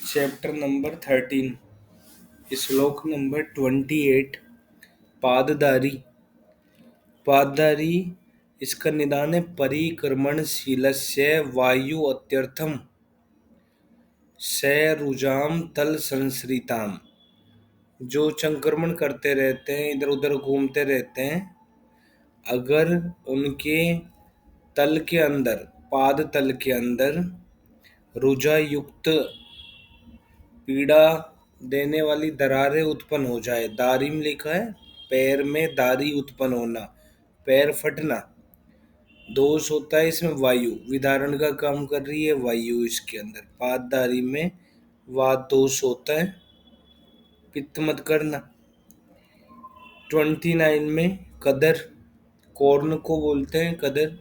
Chapter number 13, श्लोक number 28। पादधारी। पादधारी इसका निदान है परिक्रमणशीलस्य वायु अत्यर्थम सरुजाम तल संसृताम। जो संक्रमण करते रहते हैं, इधर उधर घूमते रहते हैं, अगर उनके तल के अंदर, पाद तल के अंदर रुजा युक्त पीड़ा देने वाली दरारें उत्पन्न हो जाए। दारी में लिखा है पैर में दारी उत्पन्न होना, पैर फटना। दोष होता है इसमें वायु, विदारण का काम कर रही है वायु इसके अंदर। पाददारी में वात दोष होता है, पित्त मत करना। 29 में कदर, कॉर्न को बोलते हैं कदर।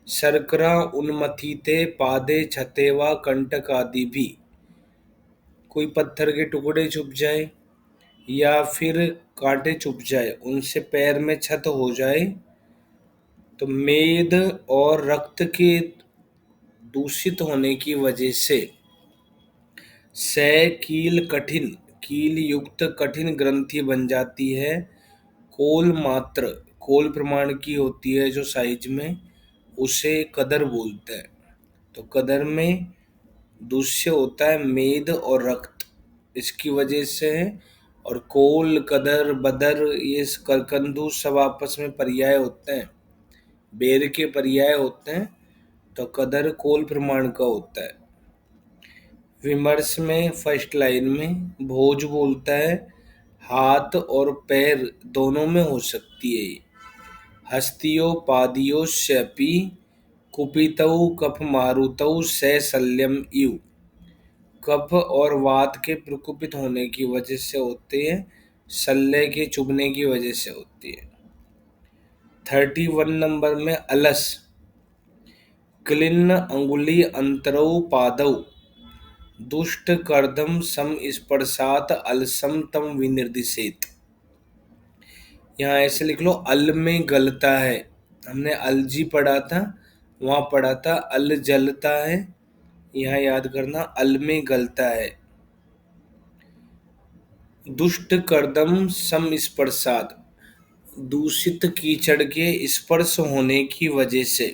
शर्करा उन्मथिते पादे छतेवा कंटक आदि भी। कोई पत्थर के टुकड़े चुप जाए या फिर कांटे चुप जाए, उनसे पैर में क्षत हो जाए तो मेद और रक्त के दूषित होने की वजह से कील कठिन, कील युक्त कठिन ग्रंथि बन जाती है। कोल मात्र, कोल प्रमाण की होती है जो साइज में, उसे कदर बोलते हैं। तो कदर में दूष्य होता है मेद और रक्त, इसकी वजह से है। और कोल, कदर, बदर, ये करकंदू सब आपस में पर्याय होते हैं, बेर के पर्याय होते हैं। तो कदर कोल प्रमाण का होता है। विमर्श में फर्स्ट लाइन में भोज बोलता है हाथ और पैर दोनों में हो सकती है। हस्तियों पादियों शपी कुपितौ कफ मारुतौ से शल्यम इव। कफ और वात के प्रकुपित होने की वजह से होते हैं, शल्य के चुभने की वजह से होती है। 31 नंबर में अलस। क्लिन्न अंगुली अंतरौ पादौ दुष्ट कर्दम सम स्पर्शात अलसम तम विनिर्दिशेत। यहाँ ऐसे लिख लो, अल में गलता है। हमने अलजी पढ़ा था, वहाँ पढ़ा था अल जलता है। यहाँ याद करना अल में गलता है। दुष्ट कर्दम सम स्पर्शात, दूषित कीचड़ के स्पर्श होने की वजह से।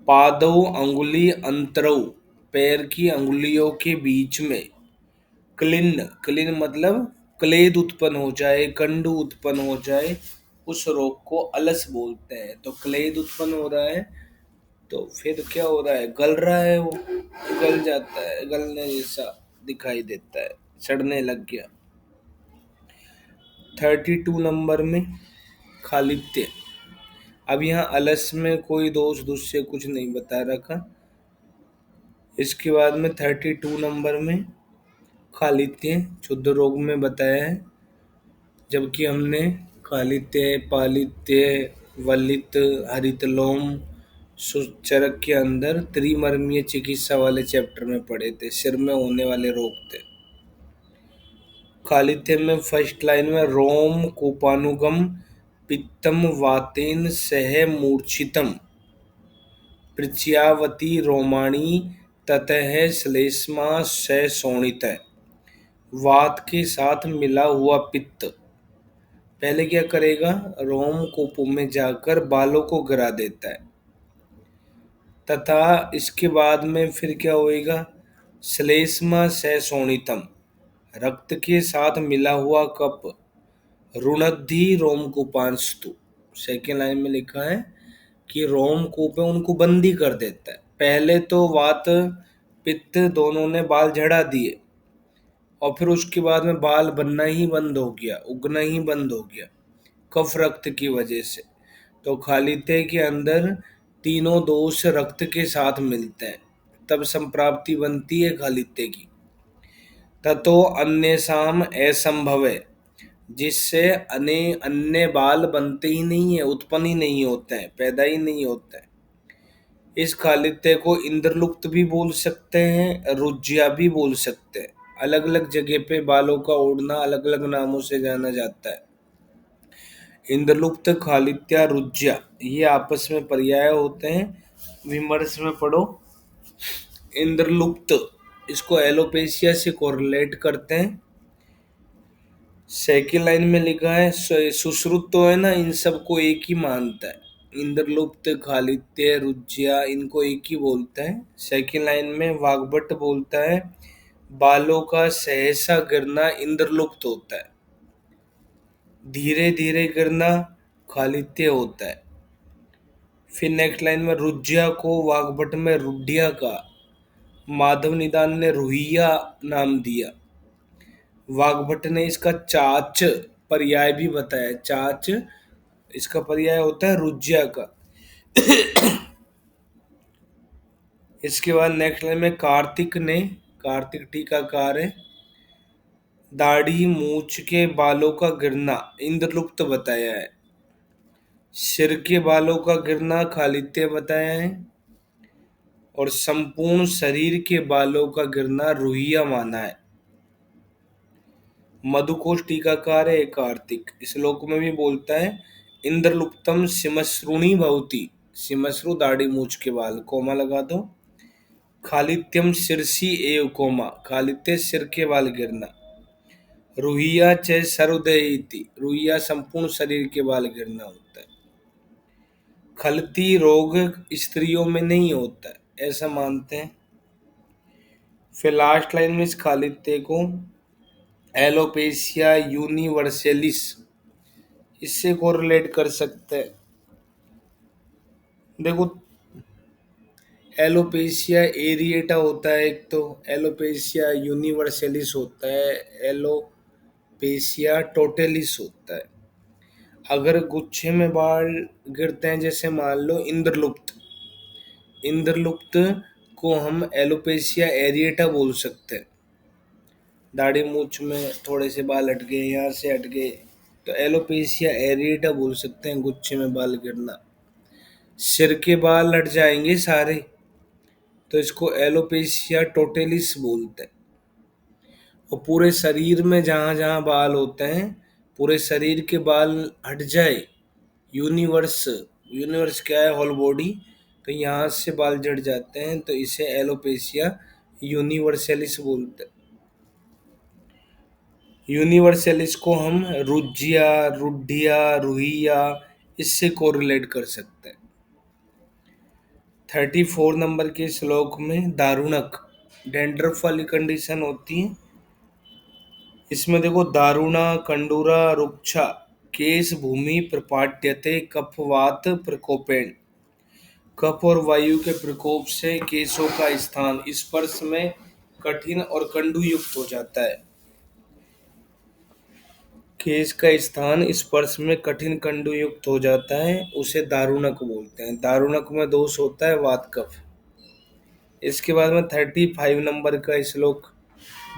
पादौ अंगुली अंतरौ, पैर की अंगुलियों के बीच में। क्लिन्न, क्लिन्न मतलब क्लेद उत्पन्न हो जाए, कंडू उत्पन्न हो जाए, उस रोग को अलस बोलते हैं। तो क्लेद उत्पन्न हो रहा है तो फिर क्या हो रहा है, गल रहा है, वो गल जाता है, गलने जैसा दिखाई देता है, सड़ने लग गया। 32 नंबर में खालित्य। अब यहाँ अलस में कोई दोष दुष्य कुछ नहीं बता रखा। इसके बाद में 32 नंबर में खालित्य क्षुद्र रोग में बताया है, जबकि हमने खालित्य, पालित्य, वलित, हरितलोम, सुचरक के अंदर त्रिमर्मीय चिकित्सा वाले चैप्टर में पढ़े थे, सिर में होने वाले रोग थे। खालित्य में फर्स्ट लाइन में रोम कूपानुगम पित्तम वातेन सह मूर्छितम पृच्यावती रोमाणी ततः श्लेष्मा स शोणित। वात के साथ मिला हुआ पित्त पहले क्या करेगा, रोम कूपों में जाकर बालों को गिरा देता है, तथा इसके बाद में फिर क्या होएगा, श्लेष्मा स शोणितम, रक्त के साथ मिला हुआ कप, रुणद्धि रोमकूपांस्तु। सेकेंड लाइन में लिखा है कि रोमकूप उनको बंदी कर देता है। पहले तो वात पित्त दोनों ने बाल झड़ा दिए और फिर उसके बाद में बाल बनना ही बंद हो गया, उगना ही बंद हो गया, कफ रक्त की वजह से। तो खालित्य के अंदर तीनों दोष रक्त के साथ मिलते हैं, तब संप्राप्ति बनती है खालित्य की। ततो अन्यसाम असंभव है, जिससे अन्य बाल बनते ही नहीं है, उत्पन्न ही नहीं होते हैं, पैदा ही नहीं होता है। इस खालित्य को इंद्रलुप्त भी बोल सकते हैं, रुज्या भी बोल सकते हैं। अलग अलग जगह पे बालों का उड़ना अलग अलग नामों से जाना जाता है। इंद्रलुप्त, खालित्य, रुज्या, ये आपस में पर्याय होते हैं। विमर्श में पढ़ो, इंद्रलुप्त, इसको एलोपेशिया से कोरिलेट करते हैं। सेकेंड लाइन में लिखा है सुश्रुत तो है ना, इन सबको एक ही मानता है। इंद्रलुप्त, खालित्य, रुज्या, इनको एक ही बोलता है। सेकेंड लाइन में वाग्भट बोलता है बालों का सहसा गिरना इंद्रलुप्त होता है, धीरे धीरे गिरना खालित्य होता है। फिर नेक्स्ट लाइन में रुज्या को वाग्भट में रुड्या का, माधव निदान ने रुहिया नाम दिया। वाग्भट ने इसका चाच पर्याय भी बताया। चाच इसका पर्याय होता है रुज्या का। इसके बाद नेक्स्ट लाइन में कार्तिक ने, कार्तिक टीकाकार है, दाढ़ी मूछ के बालों का गिरना इंद्रलुप्त बताया है। सिर के बालों का गिरना खालित्य बताया है। और संपूर्ण शरीर के बालों का गिरना रुहिया माना है। मधुकोश टीकाकार है कार्तिक, श्लोक में भी बोलता है इंद्रलुप्तम सिमश्रुणी भवती, सिमश्रु दाढ़ी मूछ के बाल, कोमा लगा दो। खालित्यम सिरसी एव कोमा, खालित्य सिर के बाल गिरना। रुहिया च सर्वदेहिति, रुहिया संपूर्ण शरीर के बाल गिरना होता है। खलती रोग स्त्रियों में नहीं होता है, ऐसा मानते हैं। फिर लास्ट लाइन में इस खालित्य को एलोपेशिया यूनिवर्सलिस, इससे कोरिलेट कर सकते हैं। देखो एलोपेशिया एरिएटा होता है एक, तो एलोपेशिया यूनिवर्सलिस होता है, एलोपेशिया टोटलिस होता है। अगर गुच्छे में बाल गिरते हैं, जैसे मान लो इंद्रलुप्त, इंद्रलुप्त को हम एलोपेशिया एरिएटा बोल सकते हैं। दाढ़ी मूछ में थोड़े से बाल हट गए, यहाँ से हट गए, तो एलोपेशिया एरिएटा बोल सकते हैं गुच्छे में बाल गिरना। सिर के बाल हट जाएंगे सारे, तो इसको एलोपेशिया टोटलिस बोलते हैं। और पूरे शरीर में जहाँ जहाँ बाल होते हैं, पूरे शरीर के बाल हट जाए, यूनिवर्स, यूनिवर्स क्या है, होल बॉडी, तो यहाँ से बाल झड़ जाते हैं, तो इसे एलोपेशिया यूनिवर्सलिस बोलते हैं। यूनिवर्सलिस को हम रुज्या, रुड्या, रुहिया, इससे कोरिलेट कर सकते हैं। 34 नंबर के श्लोक में दारुणक, डेंड्रफ वाली कंडीशन होती है। इसमें देखो दारुणा कंडूरा रुक्षा केश भूमि प्रपाट्यते कफवात प्रकोपेण, कफ और वायु के प्रकोप से केशों का स्थान स्पर्श में कठिन और कंडू युक्त हो जाता है। केश का स्थान स्पर्श में कठिन कंडू युक्त हो जाता है, उसे दारुणक बोलते हैं। दारुणक में दोष होता है वात कफ। इसके बाद में 35 नंबर का श्लोक,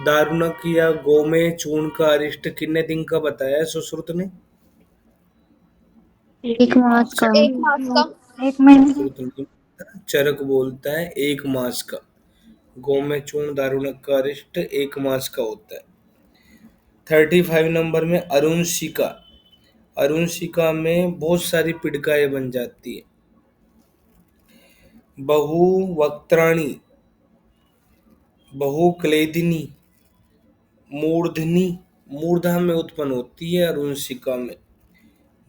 दारुणक या गोमेय चूर्ण का अरिष्ट कितने दिन का बताया सुश्रुत ने? एक मास का, एक मास का, एक महीने का। सुश्रुत ने चरक बोलता है 1 मास का। गोमेय चूर्ण दारुणक का अरिष्ट 1 मास का होता है। 35 नंबर में अरुणशिका, अरुणशिका में बहुत सारी पिड़काएं बन जाती है। बहुवक्त्राणी, बहुक्लेदिनी, मूर्धनी, मूर्धा में उत्पन्न होती है अरुणशिका में।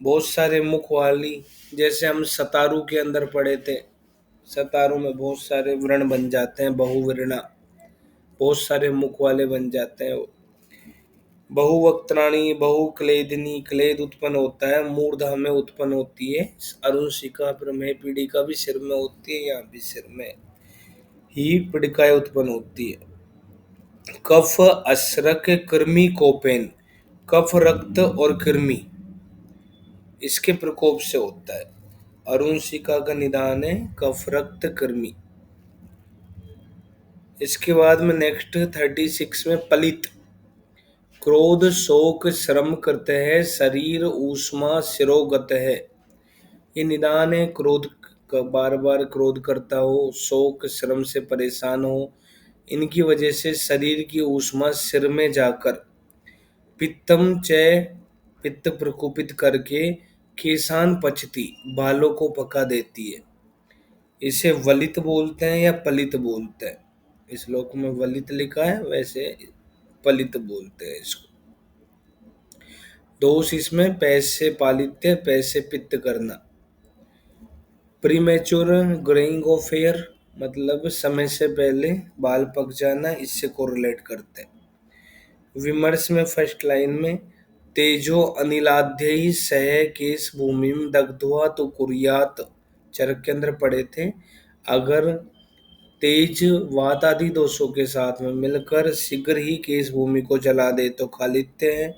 बहुत सारे मुख वाली, जैसे हम सतारू के अंदर पढ़े थे, सतारू में बहुत सारे व्रण बन जाते हैं, बहुवृणा, बहुत सारे मुख वाले बन जाते हैं। बहुवक्त्राणी, बहुक्लेदिनी, क्लेद उत्पन्न होता है, मूर्धा में उत्पन्न होती है। अरुणशिका प्रमेह पीड़िका भी सिर में होती है, यहाँ भी सिर में ही पीड़िकाएं उत्पन्न होती है। कफ असरक कृमि कोपेन, कफ रक्त और कृमि इसके प्रकोप से होता है। अरुणशिका का निदान है कफ रक्त कृमि। इसके बाद में नेक्स्ट 36 में पलित, क्रोध शोक श्रम करते हैं, शरीर ऊष्मा सिरोगत है। ये निदान है क्रोध का, बार बार क्रोध करता हो, शोक श्रम से परेशान हो, इनकी वजह से शरीर की ऊष्मा सिर में जाकर पित्तम च, पित्त प्रकोपित करके केशान पचती, बालों को पका देती है। इसे वलित बोलते हैं या पलित बोलते हैं। इस श्लोक में वलित लिखा है, वैसे पलित बोलते हैं इसको। दोष इसमें पैसे पालित्य, पैसे पित्त करना। प्रीमेच्योर ग्रोइंग ऑफ हेयर मतलब समय से पहले बाल पक जाना, इससे कोरिलेट करते हैं। विमर्श में फर्स्ट लाइन में तेजो अनिलाद्य सह केस भूमि दग्ध्वा तो कुर्यात, चरक के अंदर पड़े थे। अगर तेज वात आदि दोषों के साथ में मिलकर शीघ्र ही केस भूमि को जला दे तो खालित्य है।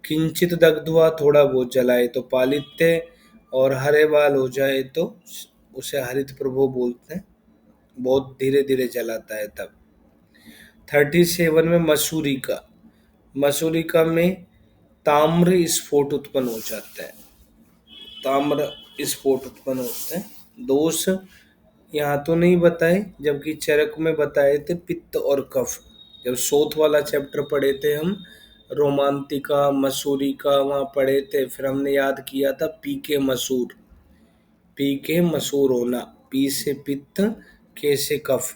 किंचित दग्ध्वा थोड़ा बहुत जलाए तो पालित्य, और हरे बाल हो जाए तो उसे हरित प्रभु बोलते हैं, बहुत धीरे धीरे जलाता है तब। 37 में मसूरिका में ताम्र स्फोट उत्पन्न हो जाता है, ताम्र स्फोट उत्पन्न होते हैं। दोष यहाँ तो नहीं बताए, जबकि चरक में बताए थे पित्त और कफ। जब शोथ वाला चैप्टर पढ़े थे हम, रोमांतिका मसूरी का वहाँ पढ़े थे, फिर हमने याद किया था पी के मसूर, पी के मसूर होना, पी से पित्त, के से कफ,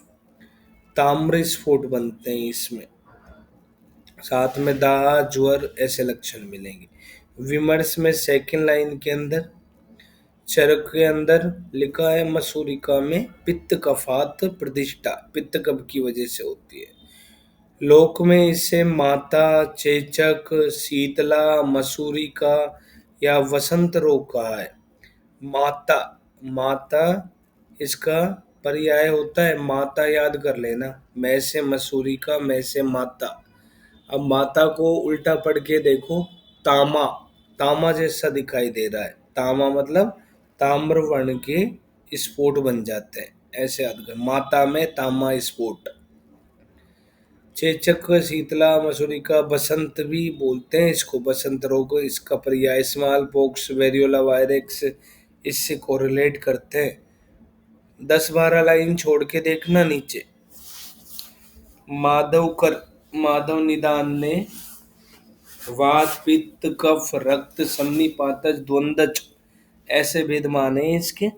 ताम्र स्फोट बनते हैं इसमें। साथ में दाह ज्वर ऐसे लक्षण मिलेंगे। विमर्श में सेकंड लाइन के अंदर चरक के अंदर लिखा है मसूरिका में पित्त कफात प्रतिष्ठा, पित्त कफ की वजह से होती है। लोक में इसे माता, चेचक, शीतला, मसूरिका या वसंत रोग कहा है। माता, माता इसका पर्याय होता है, माता याद कर लेना, मैं से मसूरिका, मैं से माता। अब माता को उल्टा पढ़ के देखो, तामा, तामा जैसा दिखाई दे रहा है, तामा मतलब ताम्र वर्ण के स्फोट बन जाते हैं, ऐसे याद कर, माता में तामा स्फोट। चेचक, शीतला, मसूरिका, बसंत भी बोलते हैं इसको, बसंत रोग, इसका पर्याय स्मॉल पॉक्स, वेरियोला वायरस, इससे कोरिलेट करते हैं। 10-12 लाइन छोड़ के देखना नीचे। माधव निदान ने वात पित्त कफ रक्त सन्निपातज द्वंद्वज ऐसे भेद माने इसके।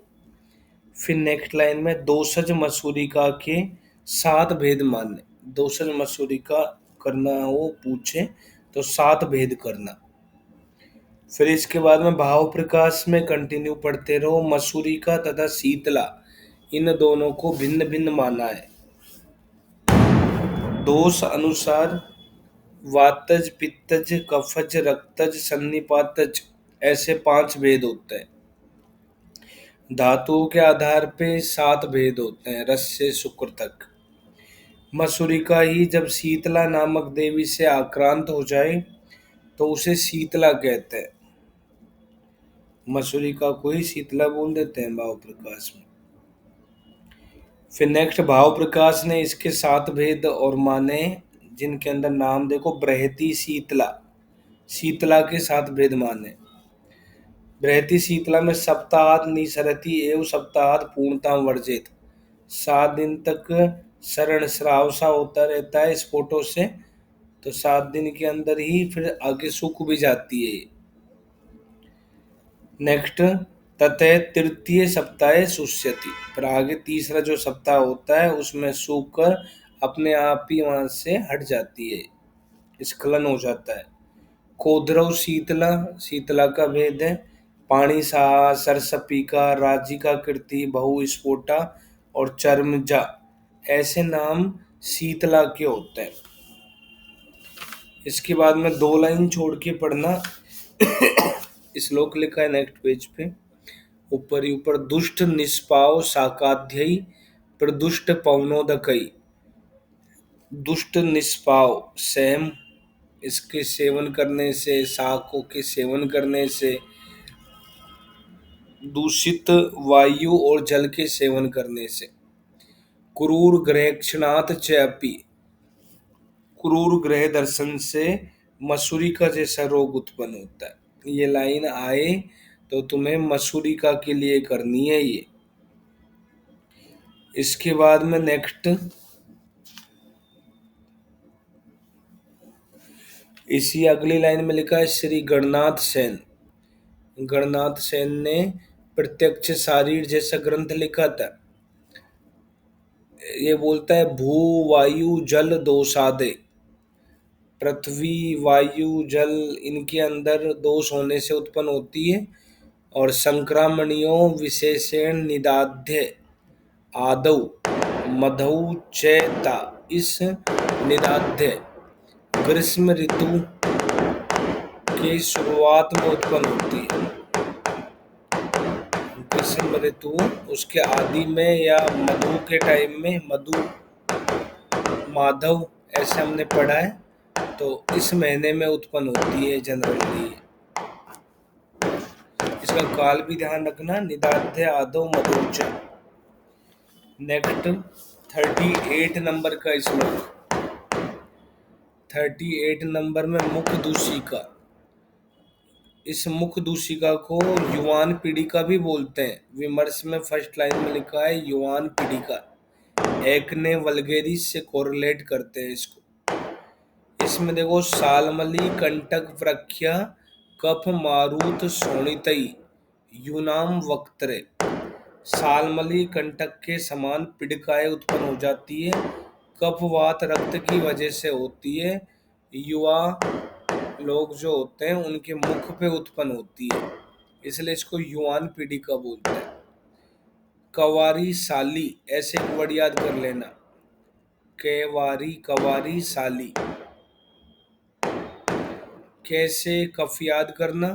फिर नेक्स्ट लाइन में दोषज मसूरिका के 7 भेद माने, दोषज मसूरिका करना हो पूछे तो 7 भेद करना। फिर इसके बाद में भाव प्रकाश में कंटिन्यू पढ़ते रहो। मसूरिका तथा शीतला इन दोनों को भिन्न भिन्न माना है। दोष अनुसार वातज पित्तज कफज रक्तज सन्निपातज ऐसे 5 भेद होते हैं। धातुओं के आधार पे 7 भेद होते हैं, रस से शुक्र तक। मसूरिका ही जब शीतला नामक देवी से आक्रांत हो जाए तो उसे शीतला कहते हैं। मसूरिका को ही शीतला बोल देते हैं भाव प्रकाश में। फिर नेक्स्ट भाव प्रकाश ने इसके 7 भेद और माने, जिनके अंदर नाम देखो, बृहति शीतला, शीतला के 7 भेद माने। बृहति शीतला में सप्ताहात निसरति एवं सप्ताहात पूर्णता वर्जित, 7 दिन तक शरण श्राव सा होता रहता है स्फोटों से, तो 7 दिन के अंदर ही फिर आगे सूख भी जाती है। नेक्स्ट ततः तृतीय सप्ताह शुष्यति, फिर आगे तीसरा जो सप्ताह होता है उसमें सूख कर अपने आप ही वहां से हट जाती है, स्खलन हो जाता है। कोद्रव शीतला, शीतला का भेद है। पाणी सा, सरसपिका, राजिका कृति, बहु स्फोटा और चर्मजा ऐसे नाम शीतला के होते हैं। इसके बाद में 2 लाइन छोड़ के पढ़ना। श्लोक लिखा है नेक्स्ट पेज पे, ऊपर ही ऊपर, दुष्ट निष्पाव शाकाध्ययी प्रदुष्ट पवनोदकई। दुष्ट निष्पाव सेम, इसके सेवन करने से, शाकों के सेवन करने से, दूषित वायु और जल के सेवन करने से, क्रूर ग्रहक्षणात चैपी, क्रूर ग्रह दर्शन से मसूरी का जैसा रोग उत्पन्न होता है। ये लाइन आए तो तुम्हें मसूरिका के लिए करनी है ये। इसके बाद में नेक्स्ट इसी अगली लाइन में लिखा है श्री गणनाथ सेन। गणनाथ सेन ने प्रत्यक्ष शारीर जैसा ग्रंथ लिखा था। ये बोलता है भू वायु जल दो सादे, पृथ्वी वायु जल इनके अंदर दोष होने से उत्पन्न होती है। और संक्रामणियों विशेषण निदाध्य आदौ मधौ चैता, इस निदाध्य ग्रीष्म ऋतु की शुरुआत में उत्पन्न होती है। ग्रीष्म ऋतु उसके आदि में या मधु के टाइम में, मधु माधव ऐसे हमने पढ़ा है, तो इस महीने में उत्पन्न होती है जनरली। इसका काल भी ध्यान रखना, निदाध्य आदो मधुच। नेक्स्ट 38 नंबर का श्लोक। 38 नंबर में मुख दूषिका। इस मुख दूषिका को युवान पीढ़ी का भी बोलते हैं। विमर्श में फर्स्ट लाइन में लिखा है युवान पीढ़ी का, एक ने वल्गेरिस से कोरिलेट करते हैं इसको। इसमें देखो सालमली कंटक प्रख्या कफ मारुत शोणितई यूनाम वक्तरे। सालमली कंटक के समान पीड़िकाएं उत्पन्न हो जाती है, कफवात रक्त की वजह से होती है। युवा लोग जो होते हैं उनके मुख पे उत्पन्न होती है, इसलिए इसको युवान पीढ़ी का बोलते हैं। कवारी साली, ऐसे एक वर्ड याद कर लेना, केवारी कवारी साली। कैसे कफ याद करना,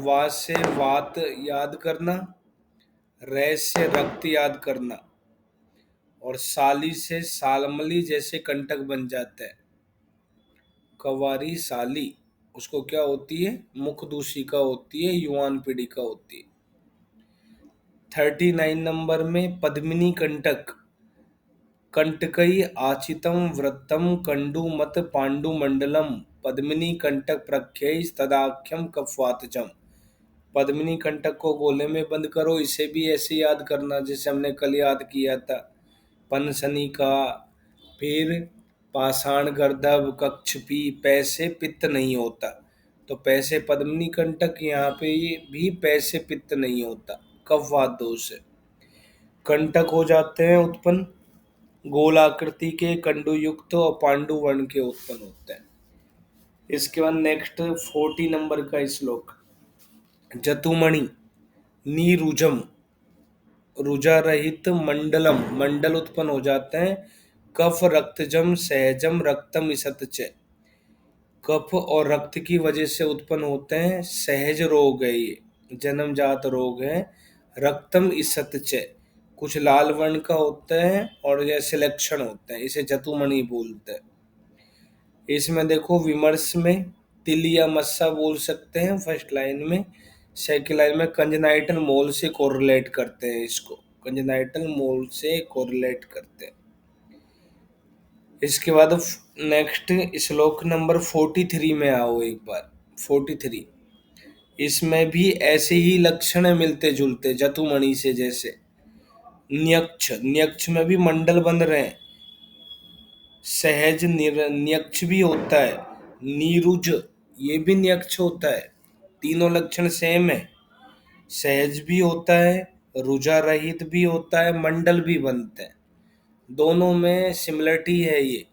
वा से वात याद करना, रे से रक्त याद करना, और साली से सालमली जैसे कंटक बन जाता है। कवारी साली उसको क्या होती है, मुख दूषिका होती है, युवान पीढ़ी का होती है। 39 नंबर में पद्मिनी कंटक। कंटकई आचितम वृत्तम कंडु मत पांडु मंडलम पद्मिनी कंटक प्रख्यय तदाख्यम कफवातजम। पद्मिनी कंटक को गोले में बंद करो, इसे भी ऐसे याद करना जैसे हमने कल याद किया था। पनसनी का, फिर पाषाण गर्दभ कक्षपी, पैसे पित्त नहीं होता, तो पैसे पद्मिनी कंटक, यहाँ पे ये भी पैसे पित्त नहीं होता, कफवात दोष है। कंटक हो जाते हैं उत्पन्न, गोल आकृति के कंडु युक्त और पांडु वर्ण के उत्पन्न होते हैं। इसके बाद नेक्स्ट 40 नंबर का श्लोक। जतुमणि नीरुजम रुजा रहित मंडलम, मंडल उत्पन्न हो जाते हैं। कफ रक्तजम सहजम रक्तम इसत च, कफ और रक्त की वजह से उत्पन्न होते हैं। सहज रोग है ये, जन्मजात रोग है। रक्तम इसत च, कुछ लाल वर्ण का होता है और जैसे लक्षण होते हैं, इसे जतुमणि बोलते हैं। इसमें देखो विमर्श में तिल या मस्सा बोल सकते हैं फर्स्ट लाइन में, सेकंड लाइन में कंजनाइटल मोल से कोरिलेट करते हैं इसको, कंजनाइटल मोल से कोरिलेट करते हैं। इसके बाद नेक्स्ट श्लोक नंबर 43 में आओ एक बार। 43 इसमें भी ऐसे ही लक्षण मिलते जुलते जतुमणि से, जैसे न्यक्ष, न्यक्ष में भी मंडल बन रहे हैं। सहज न्यक्ष भी होता है, नीरुज ये भी न्यक्ष होता है, तीनों लक्षण सेम है। सहज भी होता है, रुजा रहित भी होता है, मंडल भी बनते हैं, दोनों में सिमिलरिटी है ये।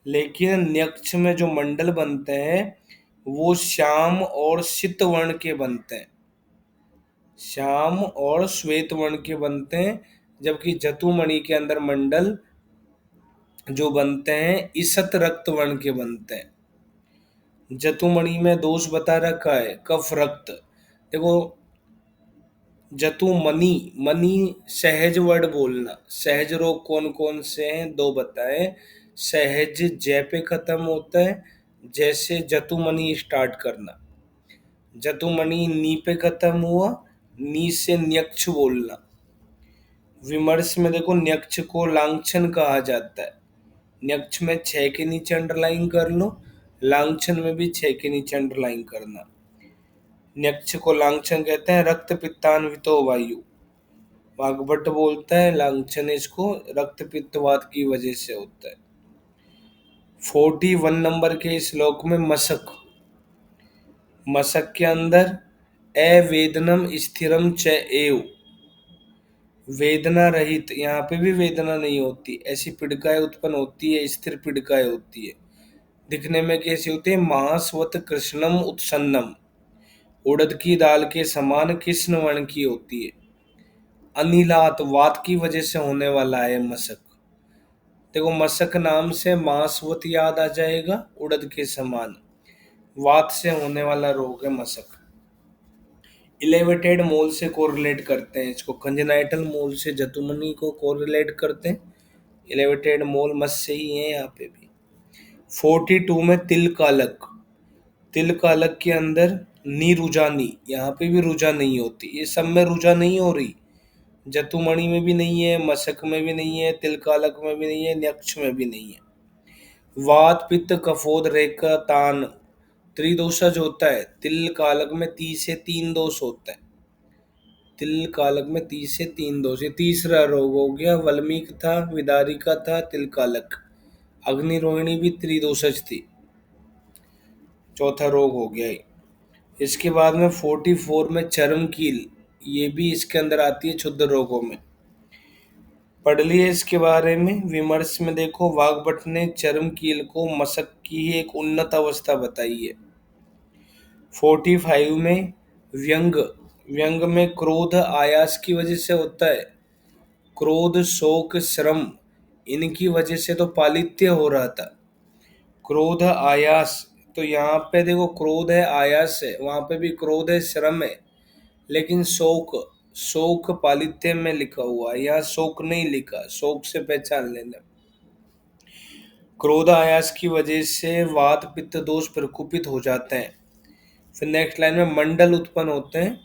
लेकिन न्यक्ष में जो मंडल बनते हैं वो श्याम और सित वर्ण के बनते हैं, श्याम और श्वेत वर्ण के बनते हैं, जबकि जतुमणि के अंदर मंडल जो बनते हैं इसत रक्त वर्ण के बनते हैं। जतुमणि में दोष बता रखा है कफ रक्त। देखो जतुमणि, मणि सहज वर्ड बोलना। सहज रोग कौन कौन से हैं, दो बताए। सहज जय पे खत्म होता है, जैसे जतुमणि स्टार्ट करना। जतुमणि नी पे खत्म हुआ, नी से न्यक्ष बोलना। विमर्श में देखो न्यक्ष को लांछन कहा जाता है, न्यक्ष में 6 के नीचे अंडरलाइन कर लो, लांछन में भी 6 के नीचे अंडरलाइन करना। न्यक्ष को लांछन कहते हैं, रक्त पित्तान्वितो वायु। वाग्भट बोलता है लांछन इसको रक्त पित्तवात की वजह से होता है। 41 नंबर के श्लोक में मशक, मशक के अंदर अवेदनम स्थिरम च एव, वेदना रहित, यहाँ पे भी वेदना नहीं होती, ऐसी पीड़िकाएं उत्पन्न होती है, स्थिर पीड़िकाएं होती है। दिखने में कैसी होती है? महास्वत कृष्णम उत्सन्नम, उड़द की दाल के समान कृष्ण वर्ण की होती है। अनिलात, वात की वजह से होने वाला है मशक। देखो मशक नाम से मांसवत याद आ जाएगा, उड़द के समान। वात से होने वाला रोग है मशक। इलेवेटेड मोल से कोरिलेट करते हैं इसको, कंजेनाइटल मोल से जतुमनी को कोरिलेट करते हैं। इलेवेटेड मोल मत्स्य ही है यहाँ पे भी। 42 में तिल कालक, तिल कालक के अंदर नीरुजानी, यहाँ पे भी रुजा नहीं होती, ये सब में रुजा नहीं हो रही। जतुमणि में भी नहीं है, मशक में भी नहीं है, तिल कालक में भी नहीं है, न्यक्ष में भी नहीं है। वात पित्त कफोद रेका तान, त्रिदोषज होता है। तिल कालक में 30 से 3 दोष होता है। तिल कालक में 30 से 3 दोष, ये तीसरा रोग हो गया। वल्मीक था, विदारिका था, तिल कालक। अग्नि रोहिणी भी त्रिदोषज थी, चौथा रोग हो गया ये। इसके बाद में 44 में चर्म कील, ये भी इसके अंदर आती है क्षुद्र रोगों में। पढ़ लिए इसके बारे में। विमर्श में देखो, वाग्भट ने चर्म कील को मशक की ही एक उन्नत अवस्था बताई है। 45 में व्यंग, व्यंग में क्रोध आयास की वजह से होता है। क्रोध शोक श्रम, इनकी वजह से तो पालित्य हो रहा था। क्रोध आयास, तो यहाँ पे देखो क्रोध है आयास है, वहां पे भी क्रोध है श्रम है, लेकिन शोक, शोक पालित्य में लिखा हुआ है, यहाँ शोक नहीं लिखा, शोक से पहचान लेना। क्रोध आयास की वजह से वात पित्त दोष प्रकोपित हो जाते हैं। फिर नेक्स्ट लाइन में मंडल उत्पन्न होते हैं।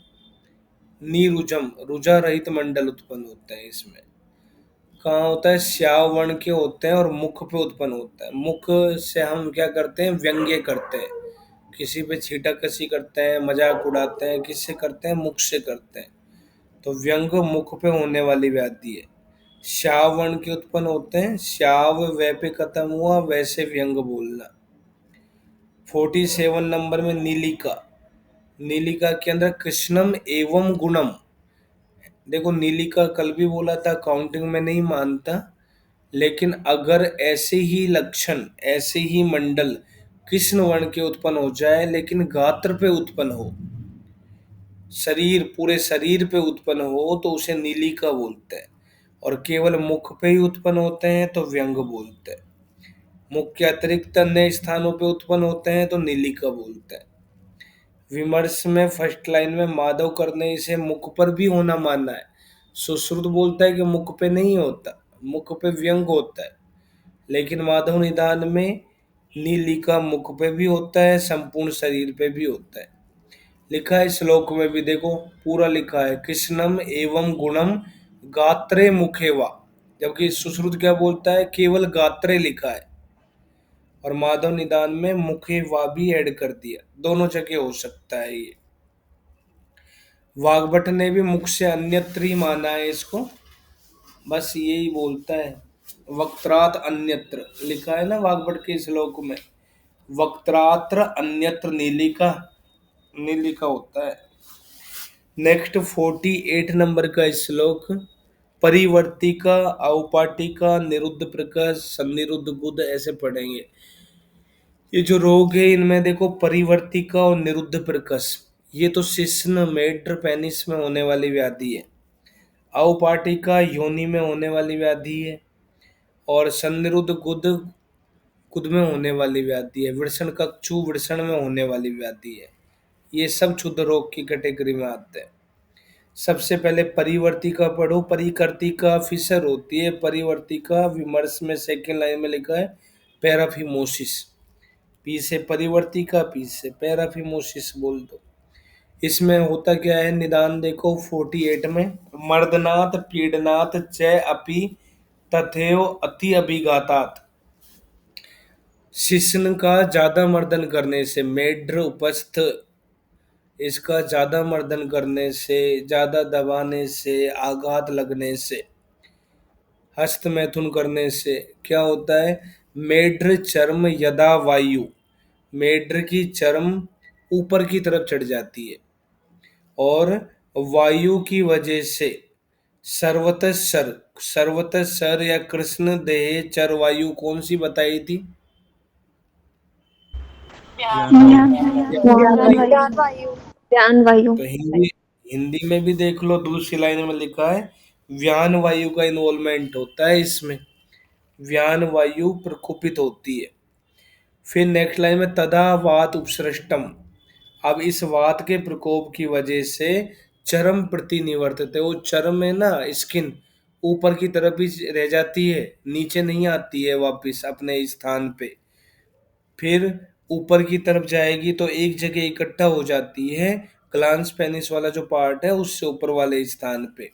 नीरुजम, रुजा रहित मंडल उत्पन्न होते हैं इसमें। कहाँ होता है? श्याव वर्ण के होते हैं और मुख पे उत्पन्न होता है। मुख से हम क्या करते हैं? व्यंग्य करते हैं, किसी पे छीटा कसी करते हैं, मजाक उड़ाते हैं, किससे करते हैं? मुख से करते हैं। तो व्यंग मुख पे होने वाली व्याधि है। श्याव वर्ण के उत्पन्न होते हैं, श्याव वे पे खत्म हुआ, वैसे व्यंग बोलना। 47 नंबर में नीलिका, नीलिका के अंदर कृष्णम एवं गुणम। देखो नीलिका कल भी बोला था, काउंटिंग में नहीं मानता, लेकिन अगर ऐसे ही लक्षण, ऐसे ही मंडल कृष्ण वर्ण के उत्पन्न हो जाए, लेकिन गात्र पे उत्पन्न हो, शरीर पूरे शरीर पे उत्पन्न हो, तो उसे नीलिका बोलते हैं। और केवल मुख पे ही उत्पन्न होते हैं तो व्यंग बोलते हैं। मुख के अतिरिक्त अन्य स्थानों पे उत्पन्न होते हैं तो नीलिका बोलते हैं। विमर्श में फर्स्ट लाइन में माधव करने से मुख पर भी होना मानना है। सुश्रुत बोलता है कि मुख पे नहीं होता, मुख पे व्यंग होता है, लेकिन माधव निदान में नीलिका मुख पे भी होता है, संपूर्ण शरीर पे भी होता है। लिखा है श्लोक में भी देखो, पूरा लिखा है, कृष्णम एवं गुणम गात्रे मुखे वा। जबकि सुश्रुत क्या बोलता है? केवल गात्रे लिखा है, और माधव निदान में मुखे वा भी ऐड कर दिया। दोनों जगह हो सकता है ये। वाग्भट ने भी मुख से अन्यत्र ही माना है इसको, बस यही बोलता है। वक्त्रात अन्यत्र लिखा है ना वाग्भट के श्लोक में, वक्त्रात्र अन्यत्र नीलिका, नीलिका होता है। नेक्स्ट 48 नंबर का श्लोक, परिवर्तिका औपाटिका निरुद्ध प्रकाश सन्निरुद्ध बुध, ऐसे पढ़ेंगे। ये जो रोग है इनमें देखो, परिवर्तिका और निरुद्ध प्रकश, ये तो शिश्न मेड्र पेनिस में होने वाली व्याधि है। औपाटिका योनि में होने वाली व्याधि है, और सन्निरुद्ध गुद, गुद में होने वाली व्याधि है। वृषण कक्षु, वृषण में होने वाली व्याधि है। ये सब क्षुद्र रोग की कैटेगरी में आते हैं। सबसे पहले परिवर्तिका पढ़ो। परिकर्तिका फिशर होती है, परिवर्तिका विमर्श में सेकेंड लाइन में लिखा है पैराफिमोसिस। पी से परिवर्तिका, पी से पैराफिमोसिस बोल दो। इसमें होता क्या है निदान देखो 48 में, मर्दनाथ पीडनाथ च अपि तथैव अति अभिघातात्। शिश्न का ज्यादा मर्दन करने से, मेढ्र उपस्थ, इसका ज्यादा मर्दन करने से, ज्यादा दबाने से, आघात लगने से, हस्त मैथुन करने से क्या होता है? मेढ्र चर्म यदा वायु, मेढ्र की चर्म ऊपर की तरफ चढ़ जाती है, और वायु की वजह से सर्वतः सर, सर्वतः सर या कृष्ण देह चर वायु कौन सी बताई थी? ज्ञान वायु। ज्ञान ज्ञान ज्ञान वायु। वायु। ज्ञान वायु। तो हिंदी, हिंदी में भी देख लो, दूसरी लाइन में लिखा है व्यान वायु का इन्वॉल्वमेंट होता है इसमें, व्यान वायु प्रकोपित होती है। फिर नेक्स्ट लाइन में तदा वात उपसृष्टम। अब इस वात के प्रकोप की वजह से चरम प्रति निवर्तित है, वो चरम है ना, स्किन ऊपर की तरफ ही रह जाती है, नीचे नहीं आती है वापिस अपने स्थान पे। फिर ऊपर की तरफ जाएगी तो एक जगह इकट्ठा हो जाती है, ग्लांस पेनिस वाला जो पार्ट है उससे ऊपर वाले स्थान पे।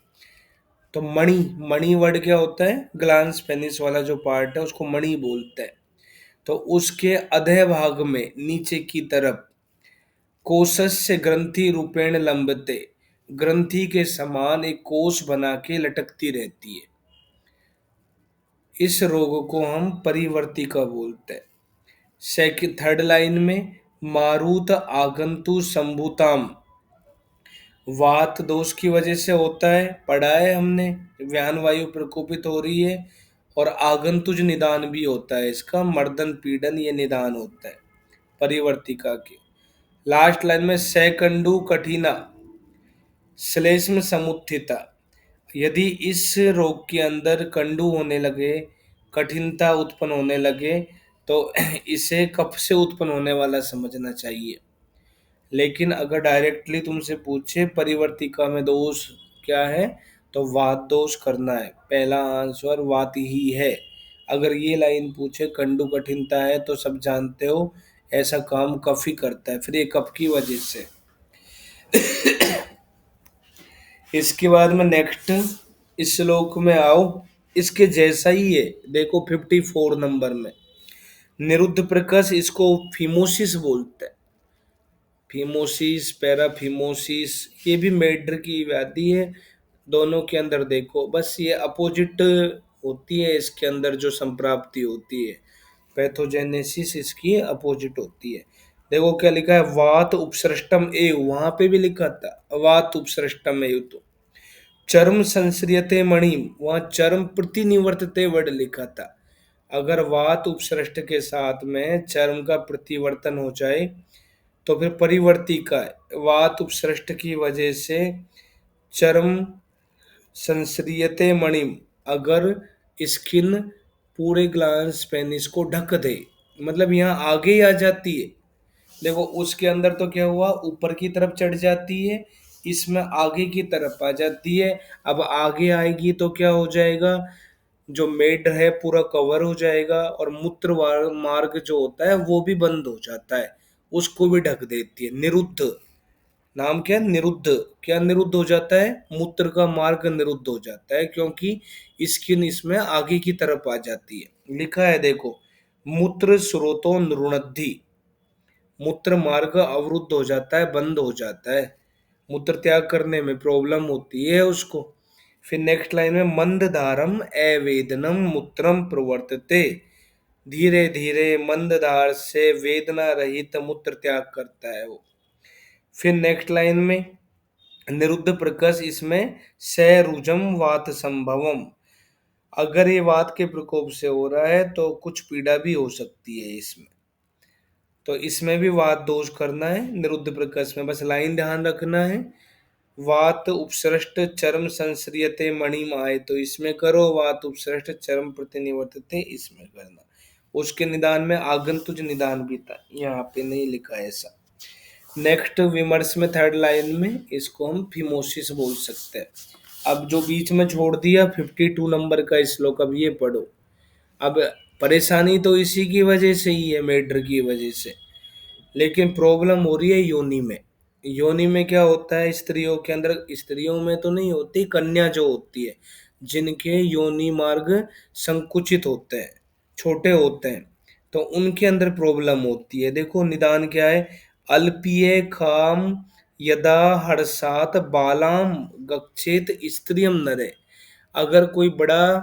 तो मणि, मणि वर्ड क्या होता है? ग्लांस पेनिस वाला जो पार्ट है उसको मणि बोलते हैं। तो उसके अधः भाग में नीचे की तरफ कोशस्य ग्रंथि रूपेण लंबते, ग्रंथि के समान एक कोष बना के लटकती रहती है। इस रोग को हम परिवर्तिका बोलते हैं। सेकंड थर्ड लाइन में मारुत आगंतु संभूताम, वात दोष की वजह से होता है, पढ़ा है हमने, व्यान वायु प्रकोपित हो रही है। और आगंतुज निदान भी होता है इसका, मर्दन पीड़न ये निदान होता है परिवर्तिका के। लास्ट लाइन में सैकंडु कठिना श्लेष्म समुत्थिता, यदि इस रोग के अंदर कंडू होने लगे, कठिनता उत्पन्न होने लगे, तो इसे कफ से उत्पन्न होने वाला समझना चाहिए। लेकिन अगर डायरेक्टली तुमसे पूछे परिवर्तिका में दोष क्या है, तो वात दोष करना है, पहला आंसर वात ही है। अगर ये लाइन पूछे कंडू कठिनता है तो सब जानते हो ऐसा काम कफ ही करता है, फिर ये कफ की वजह से। इसके बाद में नेक्स्ट इस श्लोक में आओ, इसके जैसा ही है, देखो 54 नंबर में निरुद्ध प्रकस, इसको फीमोसिस बोलते हैं, फीमोसिस पैराफीमोसिस, ये भी मेड्र की व्याधि है। दोनों के अंदर देखो बस ये अपोजिट होती है, इसके अंदर जो संप्राप्ति होती है, पैथोजेनेसिस इसकी अपोजिट होती है। देखो क्या लिखा है, वात उपसृष्टम एव, वहां पे भी लिखा था वात उपसृष्टम एव, तो चर्म संश्रियते मणि, वहां चर्म प्रतिनिवर्तते वर्ड लिखा था। अगर वात उपसृष्ट के साथ में चर्म का प्रतिवर्तन हो जाए तो फिर परिवर्ती का है। वात उपसृष्ट की वजह से चर्म संश्रियते मणिम, अगर स्किन पूरे ग्लांस पेनिस को ढक दे, मतलब यहाँ आगे ही आ जाती है। देखो उसके अंदर तो क्या हुआ, ऊपर की तरफ चढ़ जाती है, इसमें आगे की तरफ आ जाती है। अब आगे आएगी तो क्या हो जाएगा, जो मेड है पूरा कवर हो जाएगा, और मूत्र मार्ग जो होता है वो भी बंद हो जाता है, उसको भी ढक देती है। निरुद्ध, नाम क्या है? निरुद्ध। क्या निरुद्ध हो जाता है? मूत्र का मार्ग निरुद्ध हो जाता है, क्योंकि स्किन इसमें आगे की तरफ आ जाती है। लिखा है देखो, मूत्र स्रोतो नृणद्धि, मूत्र मार्ग अवरुद्ध हो जाता है, बंद हो जाता है, मूत्र त्याग करने में प्रॉब्लम होती है उसको। फिर नेक्स्ट लाइन में मंदधारम अवेदनम मूत्रम प्रवर्तते, धीरे धीरे मंदधार से वेदना रहित मूत्र त्याग करता है वो। फिर नेक्स्ट लाइन में निरुद्ध प्रकस, इसमें सरुजम वात संभवम, अगर ये वात के प्रकोप से हो रहा है तो कुछ पीड़ा भी हो सकती है इसमें। तो इसमें भी वात दोष करना है निरुद्ध प्रकस में, बस लाइन ध्यान रखना है। वात उपसृष्ट चर्म संश्रियते मणिम आए तो इसमें करो, वात उपसृष्ट चर्म प्रतिनिवर्तते इसमें करना। उसके निदान में आगंतुज निदान भी था, यहाँ पे नहीं लिखा है ऐसा। नेक्स्ट विमर्श में थर्ड लाइन में इसको हम फिमोसिस बोल सकते हैं। अब जो बीच में छोड़ दिया 52 नंबर का श्लोक, अब ये पढ़ो। अब परेशानी तो इसी की वजह से ही है, मेड्र की वजह से, लेकिन प्रॉब्लम हो रही है योनि में। योनि में क्या होता है स्त्रियों के अंदर, स्त्रियों में तो नहीं होती, कन्या जो होती है जिनके योनि मार्ग संकुचित होते हैं, छोटे होते हैं, तो उनके अंदर प्रॉब्लम होती है। देखो निदान क्या है, अल्पीय खाम यदा हर्षात बालाम गच्छेत स्त्रियम नरे, अगर कोई बड़ा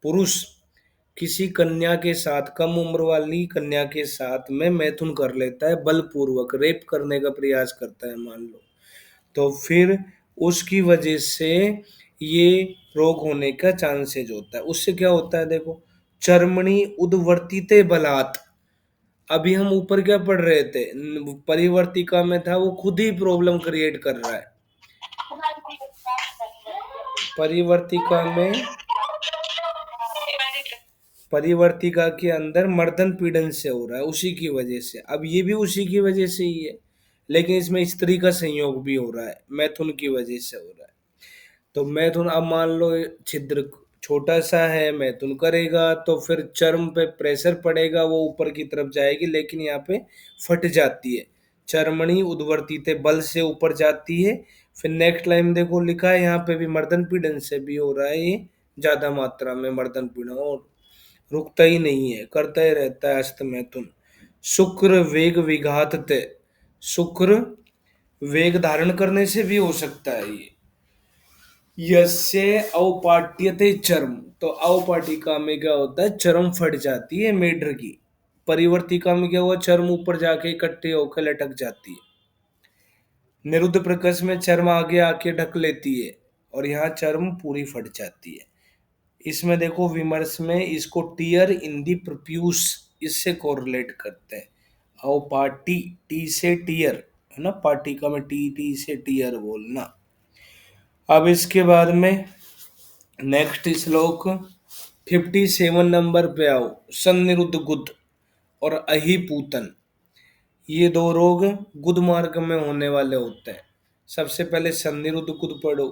पुरुष किसी कन्या के साथ, कम उम्र वाली कन्या के साथ में मैथुन कर लेता है, बलपूर्वक रेप करने का प्रयास करता है मान लो, तो फिर उसकी वजह से ये रोग होने का चांसेज होता है। उससे क्या होता है देखो, चर्मणी उद्वर्तिते बलात्। अभी हम ऊपर क्या पढ़ रहे थे, परिवर्तिका में था, वो खुद ही प्रॉब्लम क्रिएट कर रहा है। परिवर्तिका में, परिवर्तिका के अंदर मर्दन पीड़न से हो रहा है, उसी की वजह से। अब ये भी उसी की वजह से ही है, लेकिन इसमें स्त्री का संयोग भी हो रहा है, मैथुन की वजह से हो रहा है। तो मैथुन, अब मान लो छिद्र छोटा सा है, मैथुन करेगा तो फिर चर्म पे प्रेशर पड़ेगा, वो ऊपर की तरफ जाएगी, लेकिन यहाँ पे फट जाती है। चर्मणी उद्वर्तिते बल से ऊपर जाती है। फिर नेक्स्ट लाइन देखो लिखा है, यहाँ पे भी मर्दन पीड़न से भी हो रहा है ये, ज्यादा मात्रा में मर्दन पीड़न, और रुकता ही नहीं है, करता ही रहता है अस्त मैथुन। शुक्र वेग विघात ते, शुक्र वेग धारण करने से भी हो सकता है ये। यस्य औपाट्यते चर्म, तो औपाटिका में क्या होता है, चर्म फट जाती है मेढर की। परिवर्तिका में क्या हुआ, चर्म ऊपर जाके इकट्ठे होकर लटक जाती है। निरुद्ध प्रकर्ष में चर्म आगे आके ढक लेती है, और यहाँ चर्म पूरी फट जाती है। इसमें देखो विमर्श में इसको टीयर इन दी प्रोप्यूस, इससे कोरिलेट करते हैं। और पार्टी, टी से टीयर है ना, पार्टिका में टी, टी से टीयर बोलना। अब इसके बाद में नेक्स्ट श्लोक 57 नंबर पे आओ। सन्निरुद्ध गुद और अहिपूतन, ये दो रोग गुद मार्ग में होने वाले होते हैं। सबसे पहले सन्निरुद्ध गुद पढ़ो।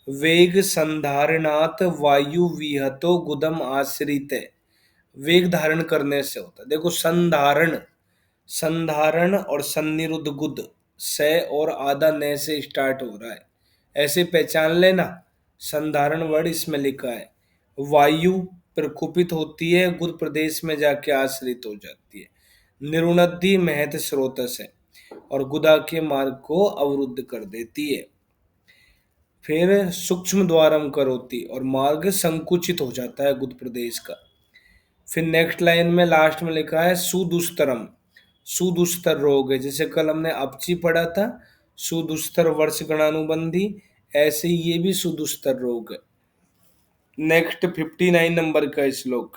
वेग संधारणात वायु विहतो गुदम आश्रित, वेग धारण करने से होता है। देखो संधारण, संधारण और सन्निरुद्ध गुद, से और आधा न से स्टार्ट हो रहा है, ऐसे पहचान लेना। संधारण वर्ड इसमें लिखा है। वायु प्रकुपित होती है, गुद प्रदेश में जाके आश्रित हो जाती है। निरुणद्धि महत स्रोतस है, और गुदा के मार्ग को अवरुद्ध कर देती है। फिर सूक्ष्म द्वारम करोति, और मार्ग संकुचित हो जाता है गुद प्रदेश का। फिर नेक्स्ट लाइन में लास्ट में लिखा है सुदुस्तरम, सुदुस्तर रोग है। जैसे कल हमने अपची पढ़ा था, सुदुस्तर वर्ष गणानुबंधी, ऐसे ही ये भी सुदुस्तर रोग है। नेक्स्ट 59 नंबर का श्लोक,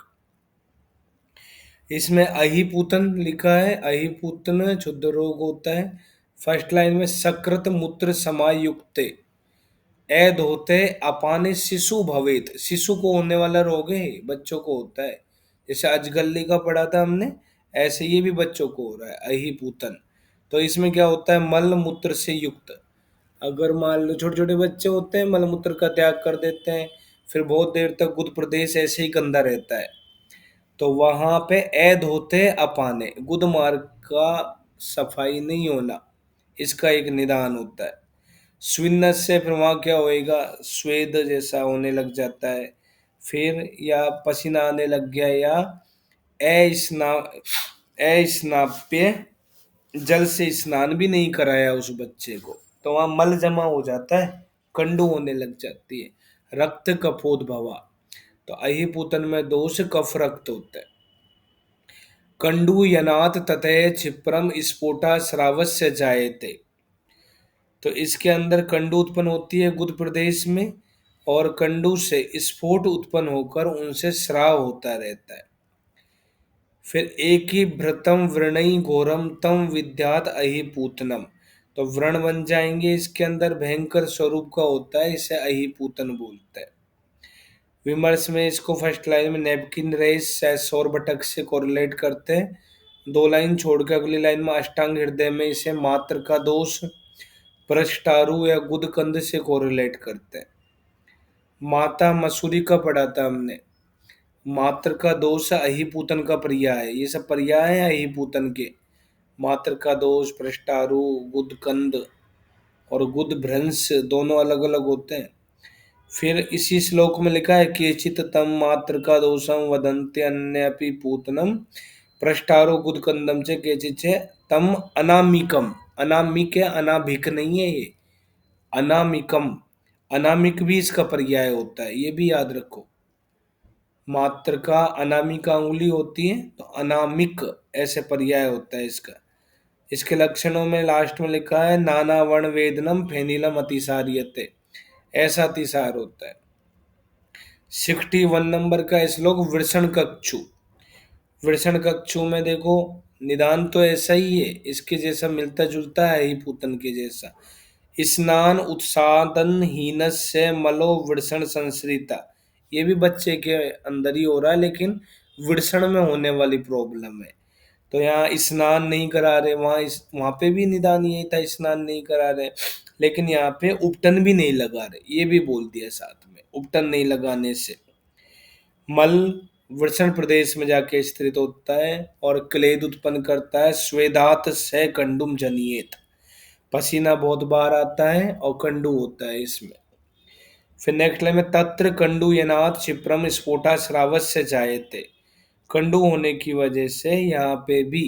इसमें अहिपूतन लिखा है। अहिपूतन क्षुद्र रोग होता है। फर्स्ट लाइन में सकृत मूत्र समायुक्त ऐद होते अपाने शिशु भवेत, शिशु को होने वाला रोग है, बच्चों को होता है। जैसे अजगल्ली का पढ़ा था हमने, ऐसे ये भी बच्चों को हो रहा है, अहिपूतन। तो इसमें क्या होता है, मल मूत्र से युक्त। अगर मान लो छोटे छोटे बच्चे होते हैं, मल मूत्र का त्याग कर देते हैं, फिर बहुत देर तक गुद प्रदेश ऐसे ही गंदा रहता है, तो वहां पे ऐद होते अपाने, गुद मार्ग का सफाई नहीं होना, इसका एक निदान होता है। स्विन्नत से फिर वहाँ क्या होएगा, स्वेद जैसा होने लग जाता है, फिर या पसीना आने लग गया, या अस्ना अस्नाप्य, जल से स्नान भी नहीं कराया उस बच्चे को, तो वहाँ मल जमा हो जाता है, कंडू होने लग जाती है, रक्त कफोद्भवा। तो अहिपूतन में दोष कफ रक्त होता है। कंडू यनात ततः क्षिप्रम स्फोटा श्रावस्य जायते, तो इसके अंदर कंडू उत्पन्न होती है गुद प्रदेश में, और कंडू से स्फोट उत्पन्न होकर उनसे स्राव होता रहता है। फिर एक ही भ्रतम व्रणई घोरम तम विद्यात अहिपूतनम, तो व्रण बन जाएंगे, इसके अंदर भयंकर स्वरूप का होता है, इसे अहिपूतन बोलते हैं। विमर्श में इसको फर्स्ट लाइन में नेपकिन रेस सौर बटक से कोरिलेट करते हैं। दो लाइन छोड़ के अगली लाइन में अष्टांग हृदय में इसे मात्र का दोष भ्रष्टारु या गुदकंद से कोरिलेट करते हैं। माता मसूरी का पढ़ा था हमने, मात्र का दोष अहिपूतन का पर्याय है, ये सब पर्याय है अहिपूतन के। मात्र का दोष, भ्रष्टारु, गुदकंद और गुदभ्रंश दोनों अलग अलग होते हैं। फिर इसी श्लोक में लिखा है केचित तम मात्र का दोषम वदन्ते अन्यपि पूतनम भ्रष्टारो गुदकंदम से केचित से तम अनामिकम, अनामिक है, अनाभिक नहीं है ये, अनामिकम, अनामिक भी इसका पर्याय होता है, ये भी याद रखो। मात्र का अनामिका अंगुली होती है, तो अनामिक ऐसे पर्याय होता है इसका। इसके लक्षणों में लास्ट में लिखा है नाना वर्ण वेदनम फेनिलम अतिसारियते, ऐसा अतिसार होता है। 61 नंबर का श्लोक वृषण कक्षु। वृषण कक्षु में देखो, निदान तो ऐसा ही है, इसके जैसा मिलता जुलता है ही पूतन के जैसा। स्नान उत्सादन हीनस्य मलो वृषण संसृता। ये भी बच्चे के अंदर ही हो रहा है, लेकिन वृषण में होने वाली प्रॉब्लम है। तो यहाँ स्नान नहीं करा रहे, वहां पे भी निदान यही था, स्नान नहीं करा रहे, लेकिन यहाँ पे उपटन भी नहीं लगा रहे, ये भी बोल दिया साथ में, उपटन नहीं लगाने से मल वृषण प्रदेश में जाके स्थित होता है और क्लेद उत्पन्न करता है। स्वेदात से कंडुम जनिएत, पसीना बहुत बाहर आता है और कंडू होता है इसमें। फिर नेक्स्ट लाइन में तत्र कंडू यनाथ क्षिप्रम स्फोटा श्रावस्य जायते। कंडू होने की वजह से यहाँ पे भी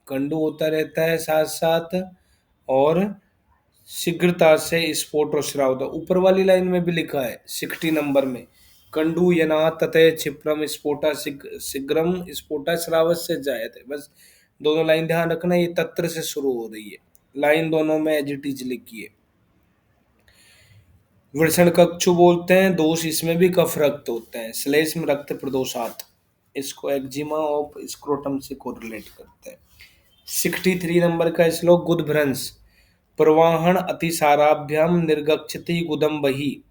कंडू होता रहता है साथ साथ, और शीघ्रता से स्फोट और श्राव होता है। ऊपर वाली लाइन में भी लिखा है 60 नंबर में, कंडू यना ततः क्षिप्रम स्फोटा शीघ्रम स्फोटा श्रावस्य जायते। बस दोनों लाइन ध्यान रखना, ये तत्र से शुरू हो रही है, लाइन दोनों में एज इट इज लिखी है। वृषण कक्षु बोलते हैं, दोष इसमें भी कफ रक्त होते हैं। श्लेष्म रक्त प्रदोषात, इसको एक्जिमा ऑफ स्क्रोटम से कोरिलेट करते हैं। 63 नंबर का श्लोक गुदभ्रंश। प्रवाहण अतिसाराभ्याम निर्गच्छति गुदम बही,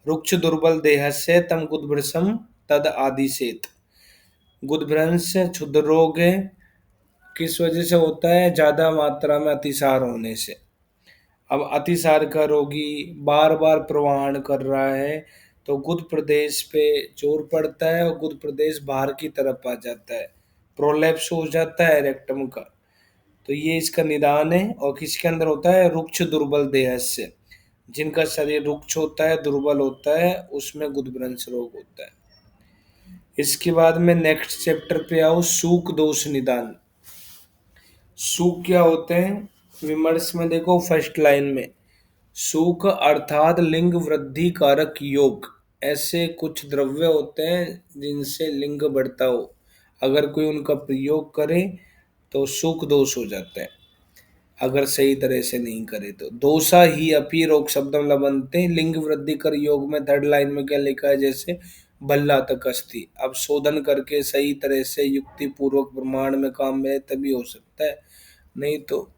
रुक्ष दुर्बल देहस्य तम गुदभ्रसम तद आदिसेत। गुदभ्रंश क्षुद्र रोग है, किस वजह से होता है? ज्यादा मात्रा में अतिसार होने से। अब अतिसार का रोगी बार बार प्रवाहन कर रहा है तो गुद प्रदेश पे जोर पड़ता है और गुद प्रदेश बाहर की तरफ आ जाता है, प्रोलैप्स हो जाता है रेक्टम का। तो ये इसका निदान है। और किसके अंदर होता है? रुक्ष दुर्बल देहस्य, जिनका शरीर रुक्ष होता है, दुर्बल होता है, उसमें गुदभ्रंश रोग होता है। इसके बाद में नेक्स्ट चैप्टर पे आओ, सूक दोष निदान। सूक क्या होते हैं? विमर्श में देखो फर्स्ट लाइन में, सूक अर्थात लिंग वृद्धि कारक योग। ऐसे कुछ द्रव्य होते हैं जिनसे लिंग बढ़ता हो, अगर कोई उनका प्रयोग करे तो सूक दोष हो जाता है, अगर सही तरह से नहीं करे तो। दोषा ही अपी रोग शब्दम लबनते, लिंग वृद्धि कर योग में थर्ड लाइन में क्या लिखा है? जैसे भल्ला तक अस्थि। अब शोधन करके सही तरह से युक्ति पूर्वक प्रमाण में काम में तभी हो सकता है, नहीं तो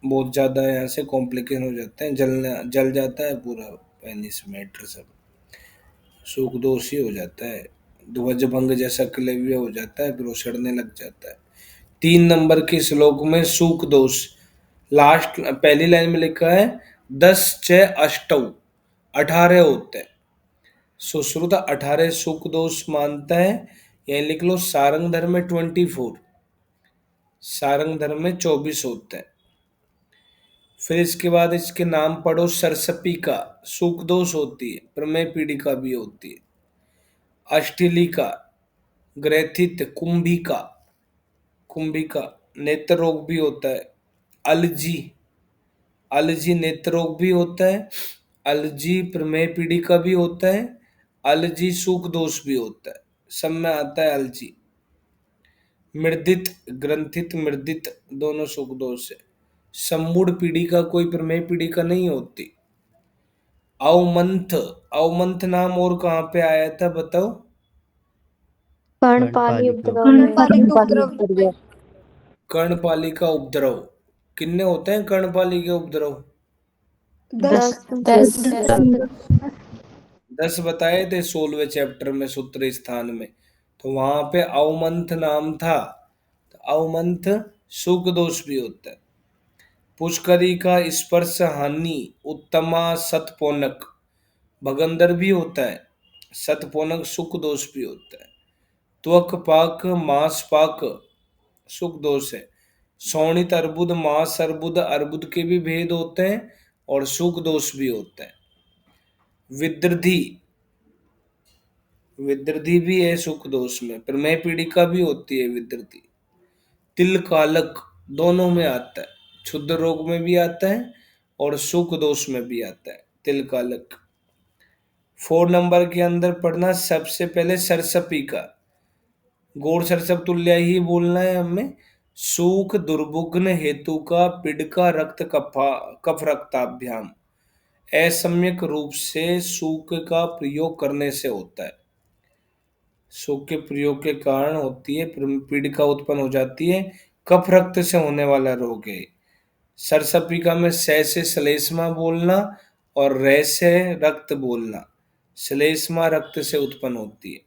बहुत ज़्यादा यहाँ से कॉम्प्लिकेशन हो जाते हैं, जल जाता है पूरा पेनिस मैटर सब, सूख दोष ही हो जाता है, ध्वज भंग जैसा क्लेव्य हो जाता है, फिर वो सड़ने लग जाता है। 3 नंबर के श्लोक में सूख दोष, लास्ट पहली लाइन में लिखा है 10 6 8 18 होते हैं। सुश्रुत 18 सुख दोष मानता है, यही लिख लो। सारंग धर्म में 24, सारंग धर्म में 24 होते हैं। फिर इसके बाद इसके नाम पढ़ो, सरसपी का सुख दोष होती है, प्रमेय पीड़िका भी होती है। अष्टलिका, ग्रैथित, कुंभिका, कुंभिका नेत्र रोग भी होता है। अलजी, अलजी नेत्र रोग भी होता है। अलजी प्रमेय पीड़िका भी होता है। अलजी सुख दोष भी होता है, सब में आता है अलजी। मृदित, ग्रंथित, मृदित दोनों सुख दोष है। सम्मूढ़ पीढ़ी का कोई प्रमेय पीढ़ी का नहीं होती। अवमंथ, अवमंथ नाम और कहाँ पे आया था बताओ? कर्णपाली कर्णपाली के उपद्रव में। कर्णपालिक उपद्रव में। कर्णपाली का उपद्रव। कितने होते हैं कर्णपाली के उपद्रव? 10 10 10 बताए थे 16वें चैप्टर में सूत्र स्थान में, तो वहां पे अवमंथ नाम था। तो अवमंथ सुख दोष भी होता है। पुष्करी का स्पर्श हानि उत्तमा सतपोनक, भगंदर भी होता है। सतपोनक सुख दोष भी होता है। त्वक पाक, मांस पाक सुख दोष है। शोणित अर्बुद, मांस अर्बुद, अर्बुद के भी भेद होते हैं और सुख दोष भी होता है। विदृधि, विदृधि भी है सुख दोष में, प्रमेय पीड़िका भी होती है विदृधि। तिल कालक दोनों में आता है, क्षुद्र रोग में भी आता है और सुख दोष में भी आता है तिल कालक। 4 नंबर के अंदर पढ़ना सबसे पहले सरसपी का, गौर सरसप तुल्य ही बोलना है हमें। सूख दुर्भुग्न हेतु का पिड का रक्त कफा कफ रक्ताभ्याम, असम्यक रूप से सूक का प्रयोग करने से होता है। सूक के प्रयोग के कारण होती है पीड़िका उत्पन्न हो जाती है। कफ रक्त से होने वाला रोग है। सरसपिका में से श्लेष्मा बोलना और रे से रक्त बोलना। श्लेष्मा रक्त से उत्पन्न होती है।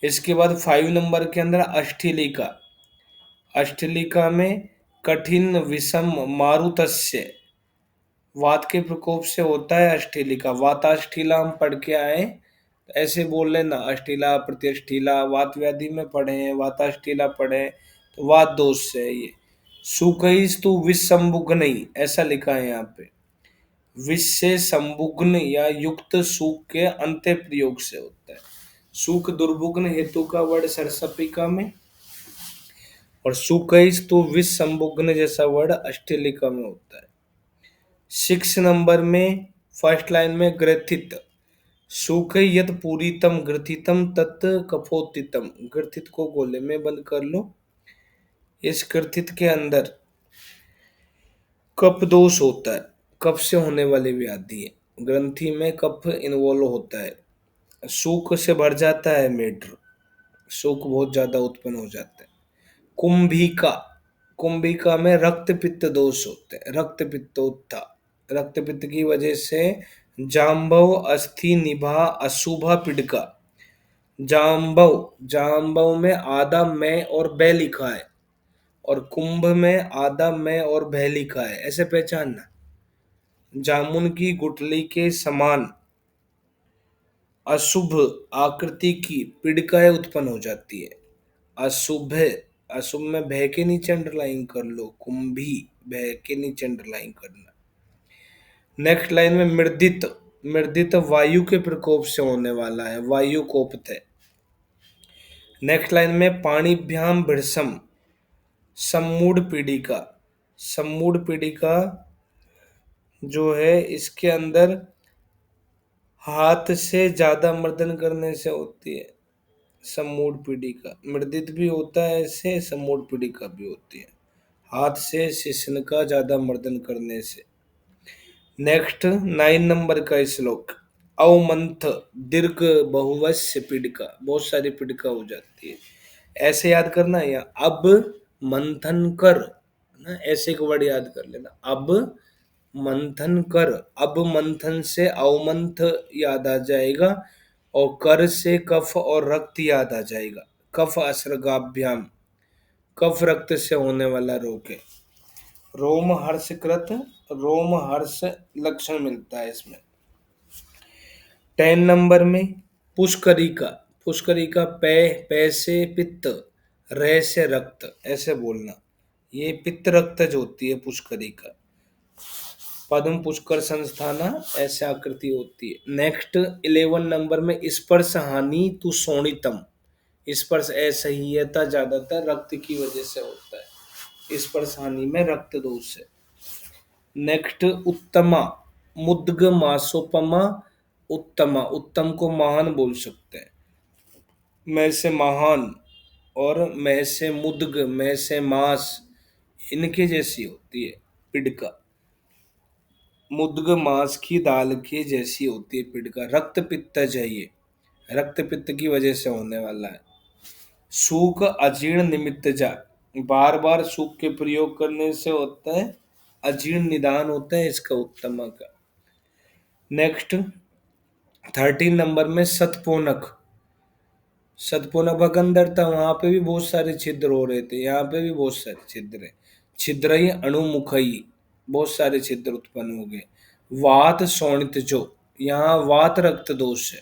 इसके बाद 5 नंबर के अंदर अष्टलिका। अष्टलिका में कठिन विषम मारुतस्य वात के प्रकोप से होता है अष्टलिका। वाताष्ठिला हम पढ़ के आए, तो ऐसे बोल लेना, अष्टिला प्रत्यष्टिला, वात व्याधि में पढ़े हैं, वाताष्ठिला पढ़े हैं, तो वात दोष से है ये। सुकईस्तु विष संबुग्न, ऐसा लिखा है यहाँ पे। विष से संबुग्न या युक्त सूक के अंत्य प्रयोग से होता है। सूक दुर्भुग्न हेतु का वर्ड सरसपिका में, और सुकईस्तु विष संबुग्न जैसा वर्ड अष्टलिका में होता है। 6 नंबर में फर्स्ट लाइन में ग्रथित। सूखे यत पूरीतम ग्रथितम तत् कफोत्थितम। ग्रथित को गोले में बंद कर लो। इस ग्रथित के अंदर कफ दोष होता है, कफ से होने वाली व्याधि है। ग्रंथि में कफ इन्वॉल्व होता है। सूख से भर जाता है मेढ्र, सूख बहुत ज्यादा उत्पन्न हो जाता है। कुंभिका, कुंभिका में रक्त पित्त दोष होते हैं। रक्त पित्तोत्था, रक्त पित्त की वजह से जाम्बव अस्थि निभा अशुभा पिडका। जाम्बव, जाम्बव में आधा मैं और बै लिखा है, और कुंभ में आधा मैं और भय लिखा है, ऐसे पहचानना। जामुन की गुठली के समान अशुभ आकृति की पिडकाएं उत्पन्न हो जाती है। अशुभ, अशुभ में भय के नीचे अंडरलाइन कर लो, कुंभी भय के नीचे अंडरलाइन करना। नेक्स्ट लाइन में मृदित। मृदित वायु के प्रकोप से होने वाला है, वायु कोपत है। नेक्स्ट लाइन में पाणिभ्याम भृशम, सम्मूढ़ पीड़िका। सम्मूढ़ पीड़िका जो है इसके अंदर हाथ से ज्यादा मर्दन करने से होती है। सम्मूढ़ पीड़िका मृदित भी होता है, ऐसे सम्मूढ़ पीड़िका भी होती है, हाथ से शिशन का ज्यादा मर्दन करने से। नेक्स्ट 9 नंबर का श्लोक। अवमंथ दीर्घ बहुवस्य पीड़िका, बहुत सारी पीड़िका हो जाती है, ऐसे याद करना है। या अब मंथन कर ना, ऐसे एक वर्ड याद कर लेना, अब मंथन कर। अब मंथन से अवमंथ याद आ जाएगा, और कर से कफ और रक्त याद आ जाएगा। कफ असर्गाभ्याम, कफ रक्त से होने वाला रोग है। रोम हर्षकृत, रोम हर्ष लक्षण मिलता है इसमें। 10 नंबर में पुष्करिका। पुष्करिका पै, पै से पित्त, रे से रक्त, ऐसे बोलना। ये पित्त रक्तज होती है पुष्करिका। पद्म पुष्कर संस्थाना, ऐसे आकृति होती है। नेक्स्ट 11 नंबर में स्पर्श हानि तु शोणितम। स्पर्श असह्यता ज्यादातर रक्त की वजह से होता है। स्पर्श हानि में रक्त दोष है। नेक्स्ट उत्तमा, मुद्ग मासोपमा। उत्तमा, उत्तम को महान बोल सकते हैं। मैं से महान, और मैं से मुद्ग, मैं से मास, इनके जैसी होती है पिडका। मुद्ग मांस की दाल की जैसी होती है पिडका। रक्त पित्त चाहिए, रक्त पित्त की वजह से होने वाला है। सूख अजीर्ण निमित्त जा, बार बार सूख के प्रयोग करने से होता है अजीर्ण निदान होता है इसका, उत्तमा का। नेक्स्ट 13 नंबर में सतपोनक। सतपोनक भगंदर था, वहां पे भी बहुत सारे छिद्र हो रहे थे, यहाँ पे भी बहुत सारे छिद्र है। छिद्रई अणुमुखई, बहुत सारे छिद्र उत्पन्न हो गए। वात शोणित जो, यहाँ वात रक्त दोष है।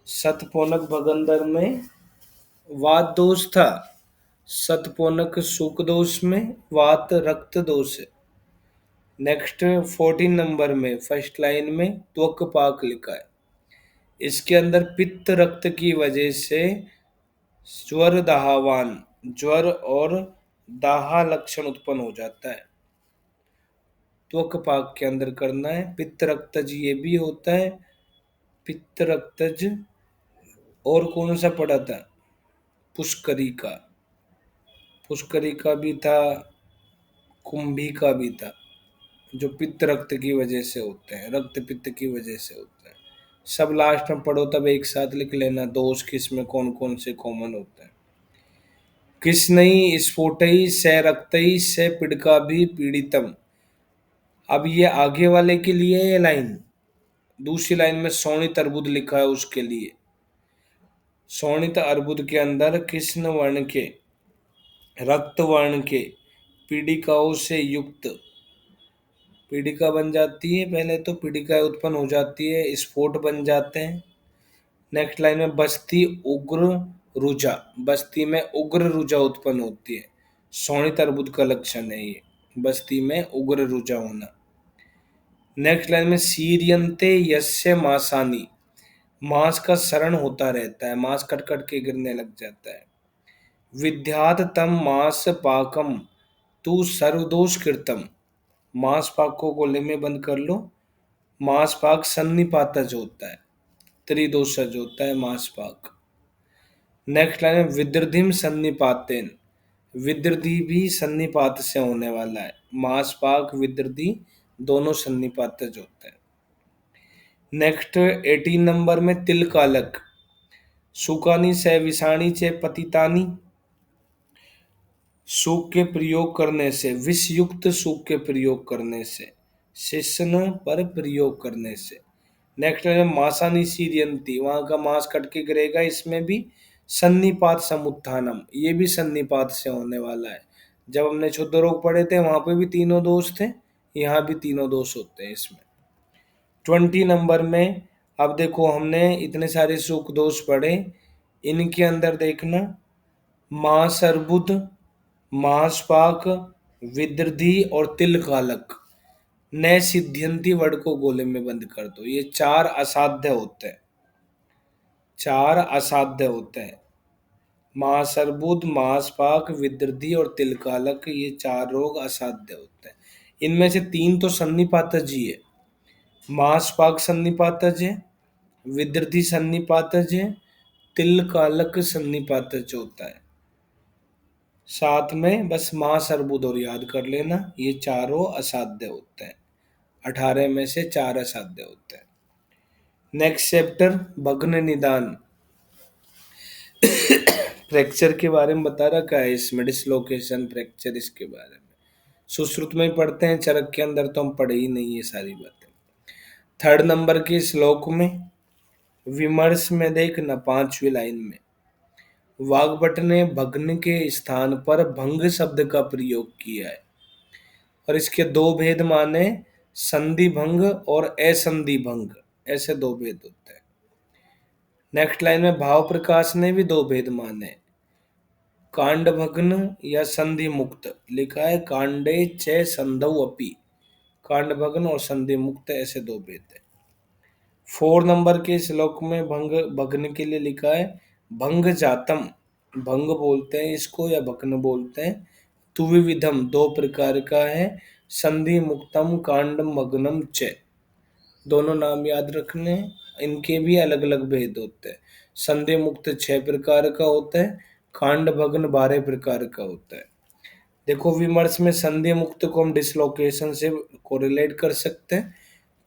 सतपोनक भगंदर में वात दोष था, सतपोनक सुख दोष में वात रक्त दोष है। नेक्स्ट 14 नंबर में फर्स्ट लाइन में त्वक पाक लिखा है। इसके अंदर पित्त रक्त की वजह से ज्वर दाहवान, ज्वर और दाहा लक्षण उत्पन्न हो जाता है। त्वक पाक के अंदर करना है। पित्त रक्तज ये भी होता है, पित्त रक्तज। और कौन सा पड़ा था? पुष्करी का, पुष्करी का भी था, कुंभी का भी था, जो पित्त रक्त की वजह से होते हैं, रक्त पित्त की वजह से होते हैं। सब लास्ट में पढ़ो तब एक साथ लिख लेना दोष किसमें कौन कौन से कॉमन होते हैं। किसनई स्फोटई स रक्तई स पिड़का भी पीड़ितम। अब ये आगे वाले के लिए ये लाइन, दूसरी लाइन में शोणित अर्बुद लिखा है उसके लिए। शोणित अर्बुद के अंदर कृष्ण वर्ण के, रक्त वर्ण के पीड़िकाओं से युक्त, पीड़िका बन जाती है, पहले तो पीड़िका उत्पन्न हो जाती है, स्फोट बन जाते हैं। नेक्स्ट लाइन में बस्ती उग्र रुजा, बस्ती में उग्र रुजा उत्पन्न होती है। शोणित अर्बुद का लक्षण है ये, बस्ती में उग्र रुजा होना। नेक्स्ट लाइन में सीरियंते यस्य मासानी, मांस का शरण होता रहता है, मांस कट कट के गिरने लग जाता है। विद्यात तम मांस पाकम तू सर्वदोष कृतम, मांस पाक को गोले में बंद कर लो। मांस पाक सन्निपातज होता है, त्रिदोषज होता है मांस पाक। नेक्स्ट लाइन है विदृधिम सन्निपातेन, विदृधि भी सन्निपात से होने वाला है, मांस पाक विदृधि दोनों सन्निपातज होते हैं। नेक्स्ट 18 नंबर में तिल कालक, सुकानी से विषाणी चे पतितानी, सूख के प्रयोग करने से, विष युक्त सूख के प्रयोग करने से, शिशन पर प्रयोग करने से। नेक्स्ट है मासानी सीरियंती, वहां का मांस कट के गिरेगा, इसमें भी सन्निपात समुत्थानम, ये भी सन्निपात से होने वाला है। जब हमने क्षुद्र रोग पढ़े थे वहां पे भी तीनों दोष थे, यहाँ भी तीनों दोष होते हैं इसमें। 20 नंबर में अब देखो हमने इतने सारे सुख दोष पढ़े, इनके अंदर देखना मांस अर्बुद, मांस पाक, विदृधि और तिल कालक, न सिद्ध्यंती वर्ड को गोले में बंद कर दो। ये चार असाध्य होते हैं, चार असाध्य होते हैं। मांस अर्बुद, मांस पाक, विदृधि और तिल कालक, ये चार रोग असाध्य होते हैं। इनमें से तीन तो सन्निपातज ही है, मांस पाक सन्निपातज है, विदृधि सन्निपातज है, तिल कालक सन्निपातज होता है। साथ में बस मांस अर्बुद और याद कर लेना, ये चारों असाध्य होते हैं, 18 में से 4 असाध्य होते हैं। नेक्स्ट चैप्टर भग्न निदान, फ्रैक्चर के बारे में बता रखा है इसमें, डिसलोकेशन फ्रैक्चर, इसके बारे में सुश्रुत में ही पढ़ते हैं, चरक के अंदर तो हम पढ़े ही नहीं ये सारी बातें। 3rd नंबर के श्लोक में विमर्श में देखना 5वीं लाइन में, वाग्भट ने भग्न के स्थान पर भंग शब्द का प्रयोग किया है, और इसके दो भेद माने, संधि भंग और असंधि भंग, ऐसे दो भेद होते हैं। नेक्स्ट लाइन में भाव प्रकाश ने भी दो भेद माने, कांड भग्न या संधि मुक्त, लिखा है कांडे च संधौ अपि, कांड भग्न और संधि मुक्त ऐसे दो भेद है। 4 नंबर के श्लोक में भंग भग्न के लिए लिखा है भंग जातम, भंग बोलते हैं इसको या भग्न बोलते हैं, तुविविधम दो प्रकार का है, संधि मुक्तम कांड मग्नम च, दोनों नाम याद रखने, इनके भी अलग अलग भेद होते हैं। संधि मुक्त 6 प्रकार का होता है, कांड भग्न 12 प्रकार का होता है। देखो विमर्श में संधि मुक्त को हम डिसलोकेशन से कोरिलेट कर सकते हैं,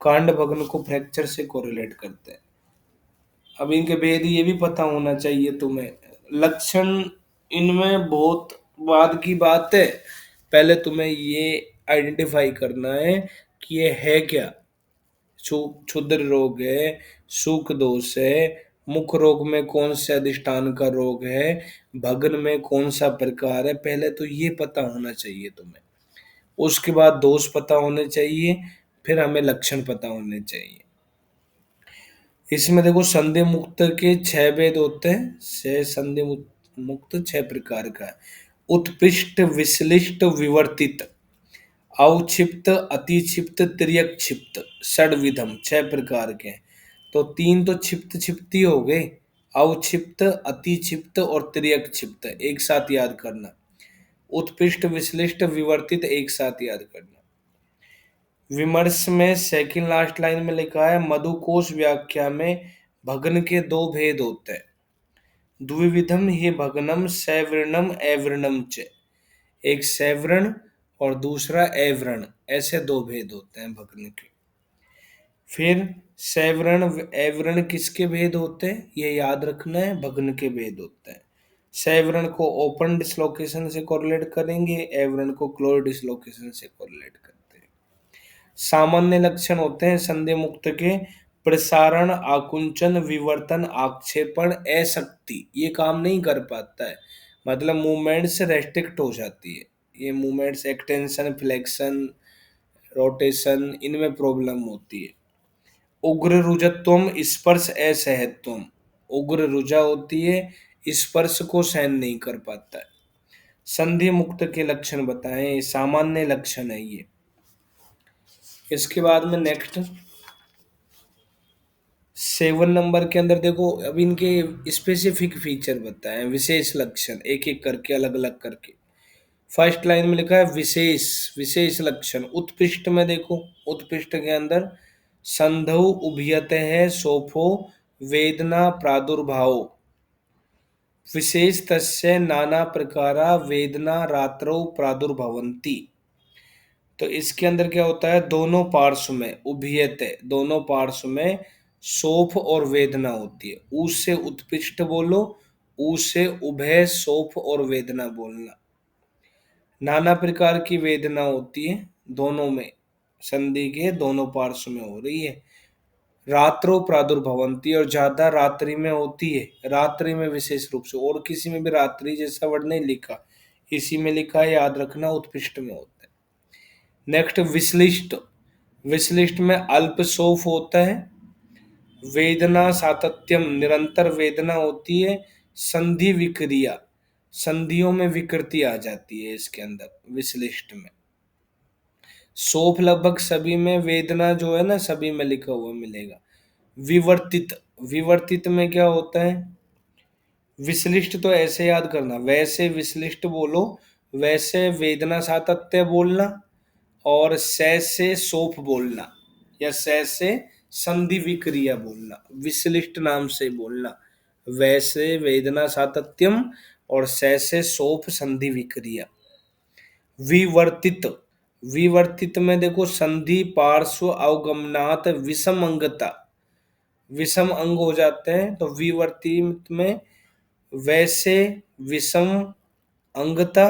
कांड भग्न को फ्रैक्चर से कोरिलेट करते हैं। अब इनके भेद ये भी पता होना चाहिए तुम्हें, लक्षण इनमें बहुत बाद की बात है, पहले तुम्हें ये आइडेंटिफाई करना है कि ये है क्या, क्षुद्र रोग है, सूख दोष है, मुख रोग में कौन से अधिष्ठान का रोग है, भग्न में कौन सा प्रकार है, पहले तो ये पता होना चाहिए तुम्हें, उसके बाद दोष पता होने चाहिए, फिर हमें लक्षण पता होने चाहिए। इसमें देखो संधि मुक्त के 6 भेद होते हैं, से संधि मुक्त 6 प्रकार का है, उत्कृष्ट, विश्लिष्ट, विवर्तित, अवक्षिप्त, अतिक्षिप्त, तिर्यक क्षिप्त, षड्विधम 6 प्रकार के हैं। तो 3 तो क्षिप्त क्षिप्ती हो गए, अवक्षिप्त, अतिक्षिप्त और तिर्यक क्षिप्त, एक साथ याद करना, उत्कृष्ट, विश्लिष्ट, विवर्तित एक साथ याद करना। विमर्श में सेकंड लास्ट लाइन में लिखा है मधुकोश व्याख्या में भग्न के दो भेद होते हैं, द्विविधम ही भग्नम सवर्णम अवर्णम च, एक सवर्ण और दूसरा एव्रण, ऐसे दो भेद होते हैं भग्न के। फिर सैव्रण एव्रण किसके भेद होते हैं, ये याद रखना है, भग्न के भेद होते हैं। सैव्रण को ओपन डिसलोकेशन से कोरिलेट करेंगे, एव्रण को क्लोज डिसलोकेशन से कोरिलेट करते हैं। सामान्य लक्षण होते हैं संधि मुक्त के, प्रसारण, आकुंचन, विवर्तन, आक्षेपण, अशक्ति, ये काम नहीं कर पाता है, मतलब मूवमेंट्स रेस्ट्रिक्ट हो जाती है। ये मूवमेंट्स एक्सटेंशन, फ्लेक्शन, रोटेशन, इनमें प्रॉब्लम होती है। उग्र रुजत्वम, स्पर्श असहत्वम, उग्र रुजा होती है, स्पर्श को सहन नहीं कर पाता है। संधि मुक्त के लक्षण बताएं, सामान्य लक्षण है ये। इसके बाद में नेक्स्ट 7 नंबर के अंदर देखो, अब इनके स्पेसिफिक फीचर बताएं, विशेष लक्षण, एक एक करके, अलग अलग करके। फर्स्ट लाइन में लिखा है विशेष, विशेष लक्षण। उत्कृष्ट में देखो, उत्कृष्ट के अंदर संधौ उभयते है सोफो वेदना प्रादुर्भाव, विशेष तस्य नाना प्रकारा वेदना रात्रौ प्रादुर्भवन्ति। तो इसके अंदर क्या होता है, दोनों पार्श्व में उभयते, दोनों पार्श्व में शोफ और वेदना होती है। ऊ से उत्कृष्ट बोलो, ऊ से उभय शोफ और वेदना बोलना। नाना प्रकार की वेदना होती है दोनों में, संधि के दोनों पार्श्व में हो रही है। रात्रो प्रादुर्भवंती, और ज्यादा रात्रि में होती है, रात्रि में विशेष रूप से, और किसी में भी रात्रि जैसा वर्ड नहीं लिखा, इसी में लिखा है, याद रखना, उत्कृष्ट में होता है। नेक्स्ट विश्लिष्ट, विश्लिष्ट में अल्प शोफ होता है, वेदना सातत्यम, निरंतर वेदना होती है, संधि विक्रिया, संधियों में विकृति आ जाती है इसके अंदर विश्लिष्ट में। शोफ लगभग सभी में, वेदना जो है ना सभी में लिखा हुआ मिलेगा। विवर्तित, विवर्तित में क्या होता है, विश्लिष्ट तो ऐसे याद करना, वैसे विश्लिष्ट बोलो, वैसे वेदना सातत्य बोलना, और से शोफ बोलना, या से संधि विक्रिया बोलना, विश्लिष्ट नाम से बोलना, वैसे वेदना सातत्यम और से शोफ संधि विक्रिया। विवर्तित, विवर्तित में देखो संधि पार्श्व अवगमनात् विषम अंगता, विषम अंग हो जाते हैं, तो विवर्तित में वैसे विषम अंगता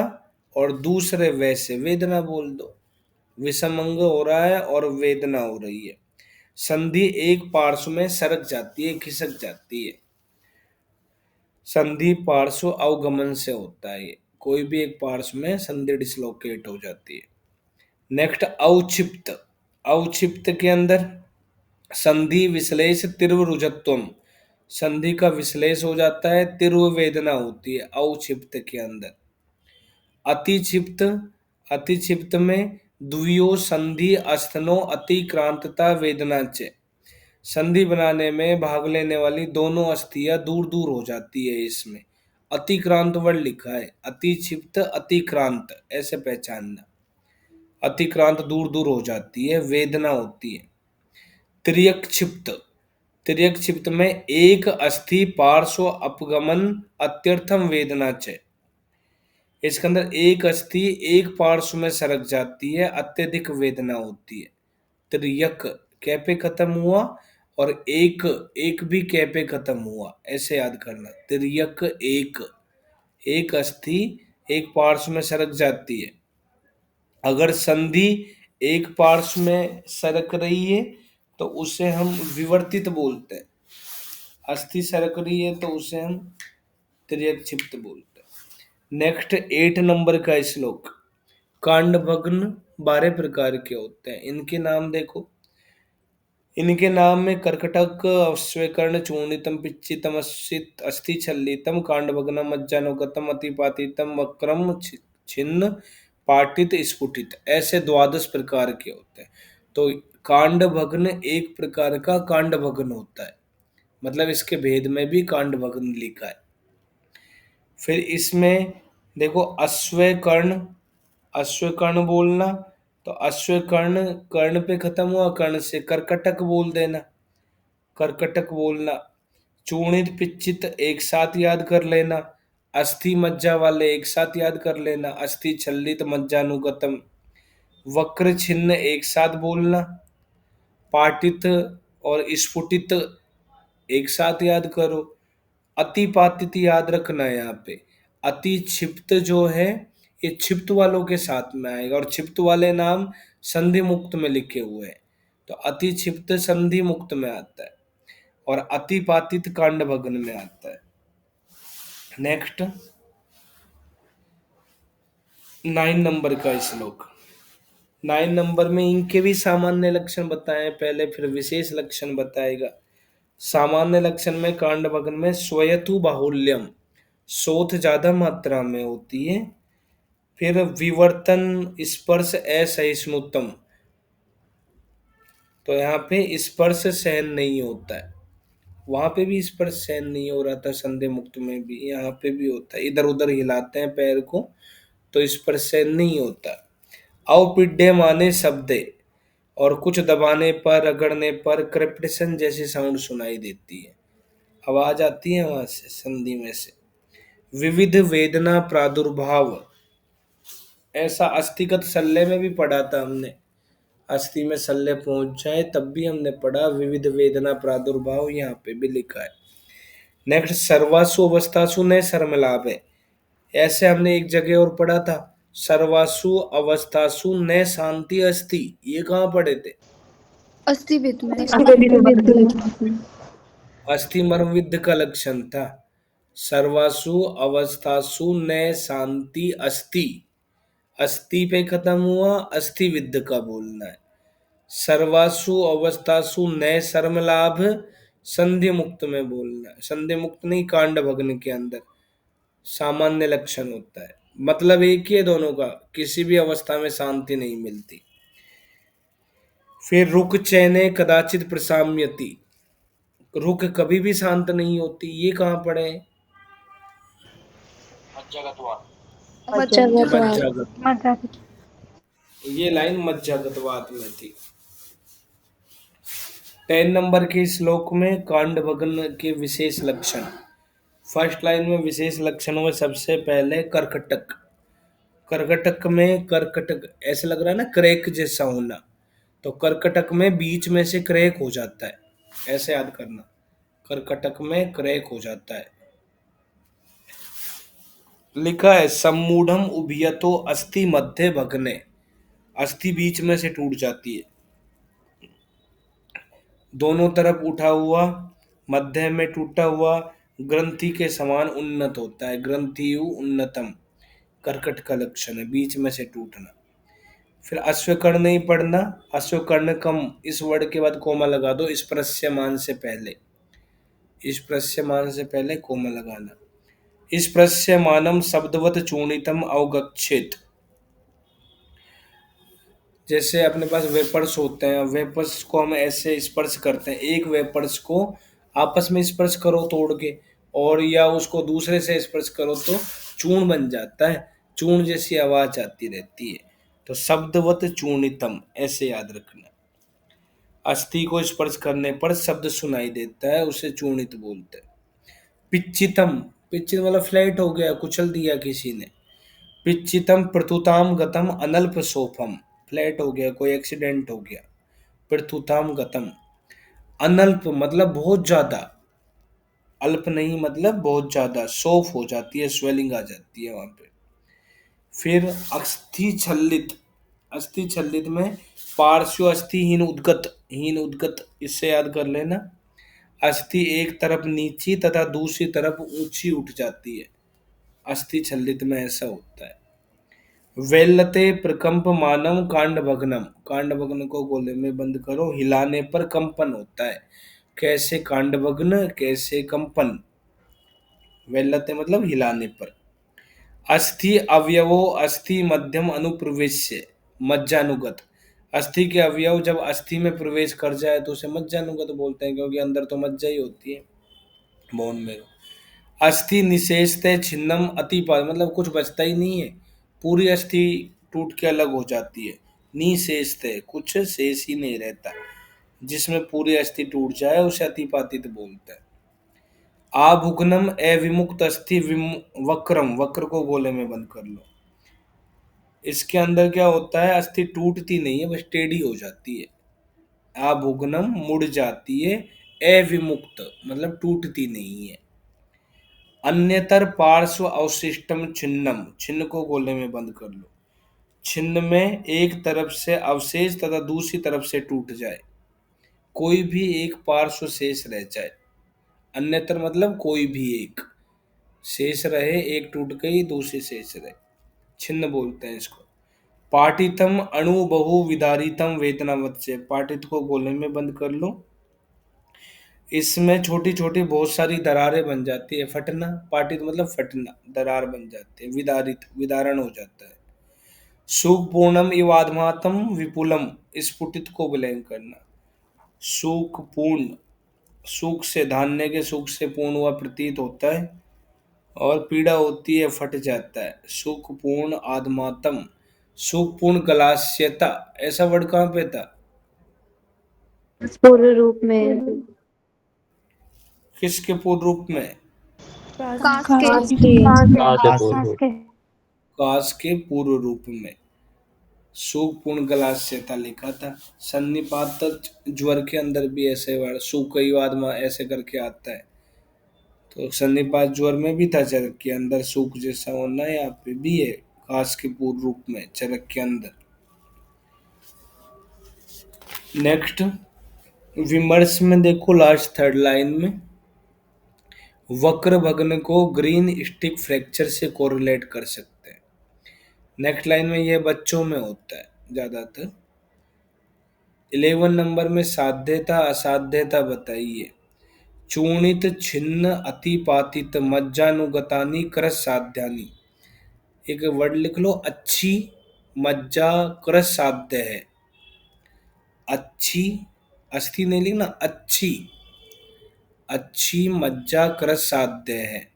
और दूसरे वैसे वेदना बोल दो, विषम अंग हो रहा है और वेदना हो रही है। संधि एक पार्श्व में सरक जाती है, खिसक जाती है, संधि पार्श्व अवगमन से होता है, कोई भी एक पार्श्व में संधि डिसलोकेट हो जाती है। नेक्स्ट अवक्षिप्त, अवक्षिप्त के अंदर संधि विश्लेष तीव्र रुजत्वम, संधि का विश्लेष हो जाता है, तीव्र वेदना होती है अवक्षिप्त के अंदर। अतिक्षिप्त, अतिक्षिप्त में द्वियो संधि अस्थनो अतिक्रांतता वेदना च, संधि बनाने में भाग लेने वाली दोनों अस्थियां दूर दूर हो जाती है इसमें। अतिक्रांत वर्ड लिखा है, अतिक्षिप्त अतिक्रांत ऐसे पहचानना, अतिक्रांत दूर दूर हो जाती है, वेदना होती है। त्रियक्षिप्त, त्रियक्षिप्त में एक अस्थि पार्श्व अपगमन अत्यर्थम वेदना च, इसके अंदर एक अस्थि एक पार्श्व में सरक जाती है, अत्यधिक वेदना होती है। त्रियक कै पे खत्म हुआ, और एक, एक भी कै पे खत्म हुआ, ऐसे याद करना। त्रियक एक, एक अस्थि एक पार्श्व में सरक जाती है। अगर संधि एक पार्श्व में सरक रही है तो उसे हम विवर्तित बोलते हैं, अस्थि सरक रही है तो उसे हम त्रियक्षिप्त बोलते हैं। नेक्स्ट 8 नंबर का श्लोक, कांडभग्न 12 प्रकार के होते हैं, इनके नाम देखो, इनके नाम में कर्कटक, अश्वकर्ण, चूर्णितम, पिच्चितम, अस्थि छल्लितम, कांडभग्नम, मज्जानुगतम, अतिपातितम, वक्रम, छिन्न, पाटित, स्फुटित, ऐसे 12 प्रकार के होते हैं। तो कांडभग्न एक प्रकार का कांडभग्न होता है, मतलब इसके भेद में भी कांडभग्न लिखा है। फिर इसमें देखो अश्वकर्ण, अश्वकर्ण बोलना, तो अश्वकर्ण कर्ण पे खत्म हुआ, कर्ण से कर्कटक बोल देना, कर्कटक बोलना। चूर्णित पिच्चित एक साथ याद कर लेना, अस्थि मज्जा वाले एक साथ याद कर लेना, अस्थि छल्लित मज्जानुगतम, वक्र छिन्न एक साथ बोलना, पाटित और स्फुटित एक साथ याद करो, अतिपातित याद रखना है यहाँ पे। अति क्षिप्त जो है ये क्षिप्त वालों के साथ में आएगा और क्षिप्त वाले नाम संधि मुक्त में लिखे हुए हैं, तो अति क्षिप्त संधि मुक्त में आता है और अतिपातित कांड भग्न में आता है। नेक्स्ट 9 नंबर का श्लोक। 9 नंबर में इनके भी सामान्य लक्षण बताए पहले, फिर विशेष लक्षण बताएगा। सामान्य लक्षण में कांड भग्न में स्वयतु बाहुल्यम, सोथ ज्यादा मात्रा में होती है। फिर विवर्तन स्पर्श असहिष्णुतम, तो यहाँ पे स्पर्श सहन नहीं होता है, वहां पे भी स्पर्श सहन नहीं हो रहा था संधि मुक्त में भी, यहाँ पे भी होता है, इधर उधर हिलाते हैं पैर को तो स्पर्श सहन नहीं होता। अवपिड्य माने शब्दे, और कुछ दबाने पर रगड़ने पर क्रिप्टेशन जैसी साउंड सुनाई देती है, आवाज आती है वहां से संधि में से। विविध वेदना प्रादुर्भाव, ऐसा अस्थिगत शल्य में भी पढ़ा था हमने, अस्थि में शल्य पहुंच जाए तब भी हमने पढ़ा विविध वेदना प्रादुर्भाव, यहाँ पे भी लिखा है। नेक्स्ट सर्वासु अवस्थासु न शर्मलाभ है, ऐसे हमने एक जगह और पढ़ा था, सर्वासु अवस्थासु न शांति अस्ति, ये कहाँ पढ़े थे? अस्थि विद में। अस्थि मर्म विद्ध का लक्षण था, सर्वासु अवस्थासु न शांति अस्ति, अस्ति पे खत्म हुआ, अस्थि विद्ध का बोलना है। सर्वासु अवस्थासु न शर्म लाभ, संधि मुक्त में बोलना है, संधि मुक्त नहीं कांड भग्न के अंदर सामान्य लक्षण होता है, मतलब एक ही है दोनों का, किसी भी अवस्था में शांति नहीं मिलती। फिर रुक चैने कदाचित प्रसाम्यति, रुक कभी भी शांत नहीं होती, ये कहाँ पड़े? मज्जागत, ये लाइन मज्जागतवाद में थी। 10 नंबर के श्लोक में कांड भग्न के विशेष लक्षण। फर्स्ट लाइन में विशेष लक्षणों में सबसे पहले कर्कटक, कर्कटक में कर्कटक ऐसे लग रहा है ना क्रैक जैसा होना, तो कर्कटक में बीच में से क्रैक हो जाता है, ऐसे याद करना, कर्कटक में क्रैक हो जाता है। लिखा है सम्मूढ़म उभयतो अस्थि मध्य भग्ने, अस्थि बीच में से टूट जाती है, दोनों तरफ उठा हुआ, मध्य में टूटा हुआ, ग्रंथि के समान उन्नत होता है, ग्रंथियु उन्नतम कर्कट का लक्षण है, बीच में से टूटना। फिर अश्वकर्ण नहीं पढ़ना, अश्वकर्ण कम, इस वर्ड के बाद कोमा लगा दो, स्पृश्यमान से पहले, स्पृश्यमान से पहले कोमा लगाना। स्पृश्यमानम शब्दवत चूर्णितम अवगच्छेत, जैसे अपने पास वेपर्स होते हैं, वेपर्स को हम ऐसे स्पर्श करते हैं, एक वेपर्स को आपस में स्पर्श करो तोड़ के, और या उसको दूसरे से स्पर्श करो तो चूर्ण बन जाता है, चूर्ण जैसी आवाज आती रहती है, तो शब्दवत चूर्णितम ऐसे याद रखना। अस्थि को स्पर्श करने पर शब्द सुनाई देता है, उसे चूर्णित बोलते हैं। पिच्चितम, पिच्चित मतलब फ्लैट हो गया, कुचल दिया किसी ने। पिच्चितम प्रतुताम गतम अनल्प सोफम, फ्लैट हो गया, कोई एक्सीडेंट हो गया। प्रतुताम गतम, अनल्प मतलब बहुत ज्यादा, अल्प नहीं मतलब बहुत ज्यादा, सोफ हो जाती है, स्वेलिंग आ जाती है वहां पे। फिर अस्थि छल्लित, अस्थि छल्लित में पार्श्व अस्थि हीन उद्गत, इससे याद कर लेना, अस्थि एक तरफ नीची तथा दूसरी तरफ ऊंची उठ जाती है, अस्थि छल्लित में ऐसा होता है। वेल्लते प्रकंप मानम कांड भग्नम, कांड भग्न को गोले में बंद करो, हिलाने पर कंपन होता है, कैसे कांड भग्न कैसे कंपन, वेल्लते मतलब हिलाने पर। अस्थि अवयवो अस्थि मध्यम अनुप्रवेश्य मज्जानुगत, अस्थि के अवयव जब अस्थि में प्रवेश कर जाए तो उसे मज्जानुगत बोलते हैं, क्योंकि अंदर तो मज्जा ही होती है बोन में। अस्थि निशेषते छिन्नम अतिपात, मतलब कुछ बचता ही नहीं है, पूरी अस्थि टूट के अलग हो जाती है, निशेषते कुछ शेष ही नहीं रहता, जिसमें पूरी अस्थि टूट जाए उसे अतिपातित बोलते हैं। आभुग्नम अविमुक्त अस्थि वक्रम, वक्र को गोले में बंद कर लो, इसके अंदर क्या होता है, अस्थि टूटती नहीं है, बस टेढ़ी हो जाती है। आभुग्नम मुड़ जाती है, अविमुक्त मतलब टूटती नहीं है। अन्यतर पार्श्व अवशिष्टम छिन्नम, छिन्न को गोले में बंद कर लो। छिन्न में एक तरफ से अवशेष तथा दूसरी तरफ से टूट जाए, कोई भी एक पार्श्व शेष रह जाए। अन्यतर मतलब कोई भी एक शेष रहे, एक टूट गई दूसरी शेष रहे, छिन्न बोलते हैं इसको। पाटितम अणु बहु विदारितम वेदनावत से, पाटित को गोले में बंद कर लो। इसमें छोटी छोटी बहुत सारी दरारें बन जाती है, फटना, पाटित मतलब फटना, दरार बन जाती है, विदारित विदारण हो जाता है। सुखपूर्णम इवाधमातम विपुलम, स्फुटित को विलय करना। सुखपूर्ण, सुख से, धान्य के सुख से पूर्ण हुआ प्रतीत होता है, और पीड़ा होती है, फट जाता है। सुखपूर्ण आत्मातम, सुखपूर्ण गलास्यता, ऐसा वर्ड कहाँ पे था? पूर्ण रूप में। किसके पूर्ण रूप में? कास के कांच के। कांच के। काश के पूर्व रूप में सुखपूर्ण गलास्यता लिखा था। सन्निपात ज्वर के अंदर भी ऐसे वर्ड सुखवाद में ऐसे करके आता है, तो सन्निपात ज्वर में भी था, चरक के अंदर सुख जैसा होना, यहाँ पे भी है काश के पूर्व रूप में चरक के अंदर। नेक्स्ट विमर्श में देखो, लास्ट थर्ड लाइन में वक्र भग्न को ग्रीन स्टिक फ्रैक्चर से कोरिलेट कर सकते हैं। नेक्स्ट लाइन में यह बच्चों में होता है ज्यादातर। 11 नंबर में साध्यता असाध्यता बताइए। चूर्णित छिन्न अतिपातित मज्जानुगतानी क्रस साध्यानी, एक वर्ड लिख लो, अच्छी मज्जा क्रस साध्य है। अच्छी, अस्थि नहीं लिखना, अच्छी, अच्छी मज्जा क्रस साध्य है।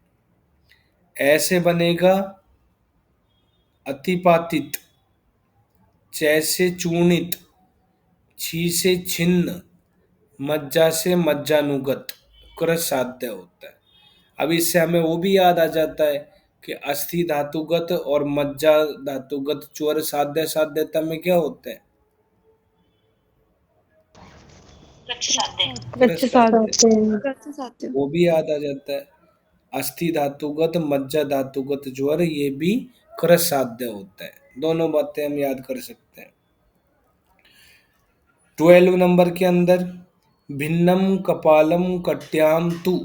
ऐसे बनेगा अतिपातित, जैसे चूर्णित, छी से छिन्न, मज्जा से मज्जानुगत, क्रस साध्य होता है। अब इससे हमें वो भी याद आ जाता है कि अस्थि धातुगत और मज्जा धातुगत ज्वर साध्य साध्यता में क्या होते हैं? क्रस साध्य, करते साथ वो भी याद आ जाता है। अस्थि धातुगत मज्जा धातुगत ज्वर, ये भी क्रस साध्य होता है। दोनों बातें हम याद कर सकते हैं। 12 नंबर के अंदर भिन्नम कपालम कट्याम तु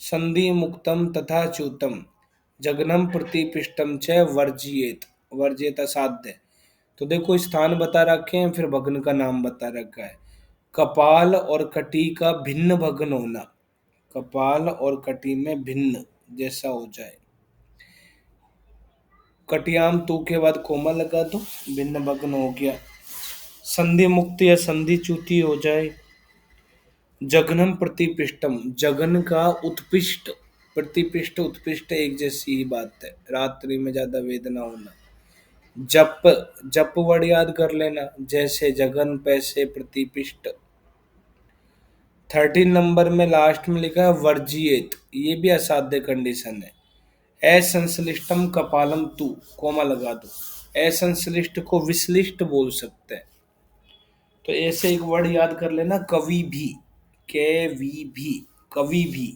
संधि मुक्तम तथा च्युतम जघनम प्रतिपिष्टम च वर्जियेत, वर्जियेत असाध्य। तो देखो स्थान बता रखे हैं, फिर भग्न का नाम बता रखा है। कपाल और कटी का भिन्न भग्न होना, कपाल और कटी में भिन्न जैसा हो जाए। कटियाम तू के बाद कोमा लगा दो, भिन्न भग्न हो गया। संधि मुक्त या संधि च्युति हो जाए। जघनम प्रतिपिष्टम, जघन का उत्पिष्ट, प्रतिपिष्ट उत्पिष्ट एक जैसी ही बात है, रात्रि में ज्यादा वेदना होना। जप, जप वर्ड याद कर लेना, जैसे जघन पैसे प्रतिपिष्ट। 13 नंबर में लास्ट में लिखा है वर्जियेत, ये भी असाध्य कंडीशन है। असंश्लिष्टम कपालम तू, कोमा लगा दो। असंश्लिष्ट को विश्लिष्ट बोल सकते हैं, तो ऐसे एक वर्ड याद कर लेना, कवि भी, के वी भी, कवि भी।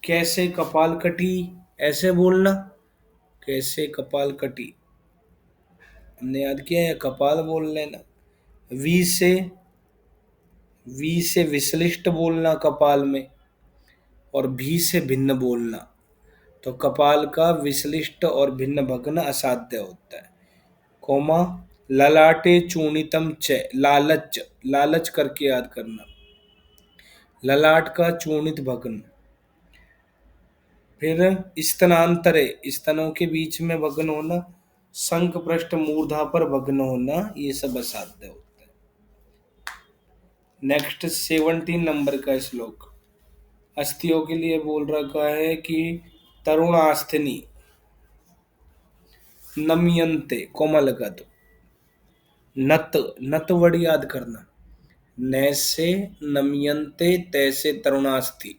कैसे कपाल कटी, ऐसे बोलना, कैसे कपाल कटी, हमने याद किया है, कपाल बोल लेना। वी से, वी से विश्लिष्ट बोलना कपाल में, और भी से भिन्न बोलना। तो कपाल का विश्लिष्ट और भिन्न भग्न असाध्य होता है। कोमा ललाटे चूर्णितम च, लालच, लालच करके याद करना, ललाट का चूर्णित भग्न। फिर स्तनांतरे, स्तनों के बीच में भग्न होना, शंख पृष्ठ मूर्धा पर भग्न होना, ये सब असाध्य होता है। नेक्स्ट 17 नंबर का श्लोक अस्थियों के लिए बोल रखा है कि तरुणास्थिनी नमयन्ते, कोमा लगा दो। नत, नत वर्ड याद करना, नैसे नमयन्ते तैसे तरुणास्थि,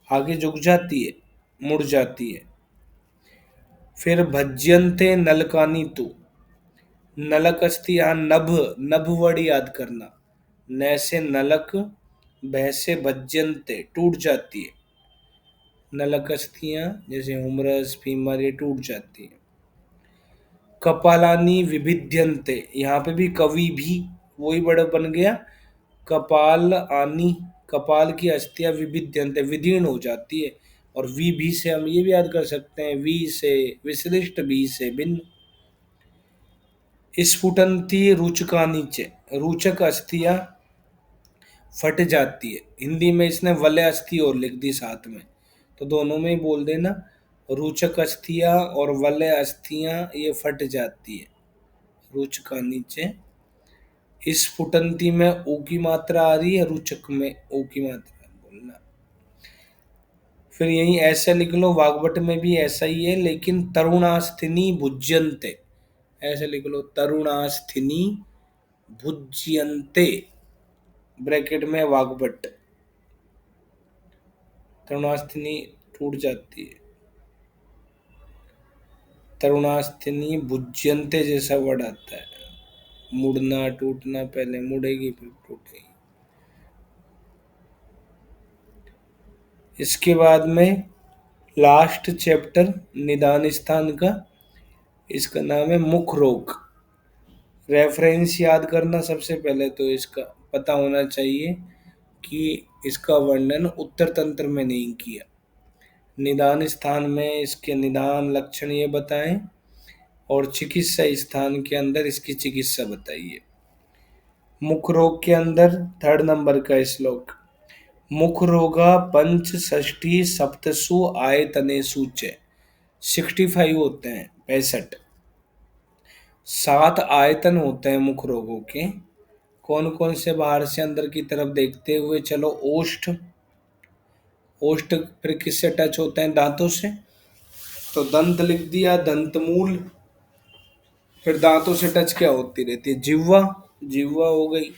आगे झुक जाती है, मुड़ जाती है। फिर भज्यन्ते नलकानी तु, नलक अस्थि, यहाँ नभ, नभ वर्ड याद करना। न से नलक, भय से भज्यंते, टूट जाती है। नलक अस्थियां जैसे हुमरस फीमर ये टूट जाती है। कपालानी विभिद्यन्ते, यहाँ पे भी कवि भी वही बड़ा बन गया। कपाल आनी, कपाल की अस्थियां विभिद्यन्ते, विदीर्ण हो जाती है। और वी भी से हम ये भी याद कर सकते हैं, वी से विशिष्ट, भी से भिन्न। स्फुटंती रुचकानी च, रुचक अस्थियां फट जाती है। हिंदी में इसने वलय अस्थि और लिख दी साथ में, तो दोनों में ही बोल देना। रुचक अस्थियां और वलय अस्थियां ये फट जाती है। रुचका नीचे, स्फुटंती में ओ की मात्रा आ रही है, रुचक में ओ की मात्रा बोलना। फिर यही ऐसे लिख लो, वाग्भट में भी ऐसा ही है, लेकिन तरुणास्थिनी भुज्यन्ते, ऐसे लिख लो, तरुणास्थिनी भुज्यन्ते, ब्रैकेट में वाग्भट। तरुणास्थिनी टूट जाती है, तरुणास्थिनी भुज्यन्ते जैसा वर्ड आता है। मुड़ना टूटना, पहले मुड़ेगी फिर टूटेगी। इसके बाद में लास्ट चैप्टर निदान स्थान का, इसका नाम है मुख रोग। रेफरेंस याद करना, सबसे पहले तो इसका पता होना चाहिए कि इसका वर्णन उत्तर तंत्र में नहीं किया। निदान स्थान में इसके निदान लक्षण ये बताएं, और चिकित्सा स्थान के अंदर इसकी चिकित्सा बताइए। मुख रोग के अंदर 3rd नंबर का श्लोक, मुख रोगा पंच षष्ठी सप्तसु आयतनेषु च, 65 होते हैं, 65 7 आयतन होते हैं मुख रोगों के। कौन कौन से? बाहर से अंदर की तरफ देखते हुए चलो, ओष्ठ, ओष्ठ फिर किससे टच होते हैं? दांतों से, तो दंत लिख दिया, दंत मूल। फिर दांतों से टच क्या होती रहती है? जिह्वा, जिह्वा हो गई।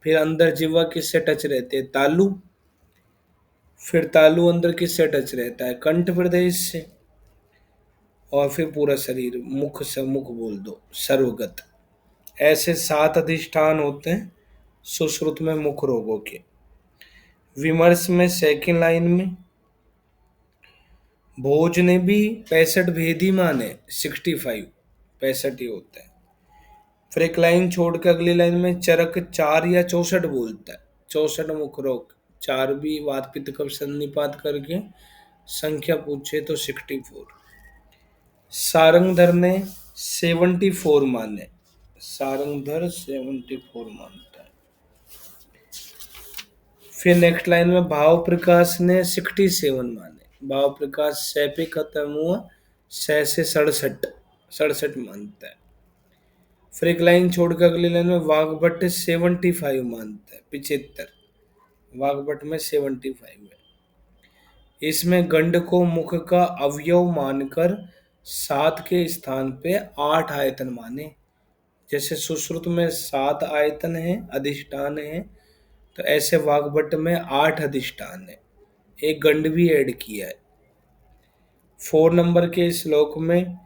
फिर अंदर जिह्वा किससे टच रहते हैं? तालू। फिर तालू अंदर किससे टच रहता है? कंठ प्रदेश से। और फिर पूरा शरीर, मुख से मुख बोल दो, सर्वगत। ऐसे 7 अधिष्ठान होते हैं सुश्रुत में मुख रोगों के। विमर्श में 2nd लाइन में, भोज ने भी 65 भेदी माने, 65 65 ही होता है। फिर एक लाइन छोड़ के अगली लाइन में चरक 4 या 64 बोलता है, 64 मुख रोग। 4 भी वात पित्त कफ सन्निपात करके संख्या पूछे तो 64। सारंगधर ने 74 माने, सारंगधर 74 मानता है। फिर नेक्स्ट लाइन में भाव प्रकाश ने 67 माने, भाव प्रकाश 6 पे खत्म हुआ, 6 से 67 मानता है। फिर एक लाइन छोड़ कर अगली लाइन में वाग्भट 75 मानता है, 75, वाग्भट में 75 है। इसमें गंड को मुख का अवयव मानकर 7 के स्थान पे 8 आयतन माने। जैसे सुश्रुत में 7 आयतन है, अधिष्ठान है, तो ऐसे वाग्भट में 8 अधिष्ठान है, एक गंड भी ऐड किया है। 4 नंबर के श्लोक में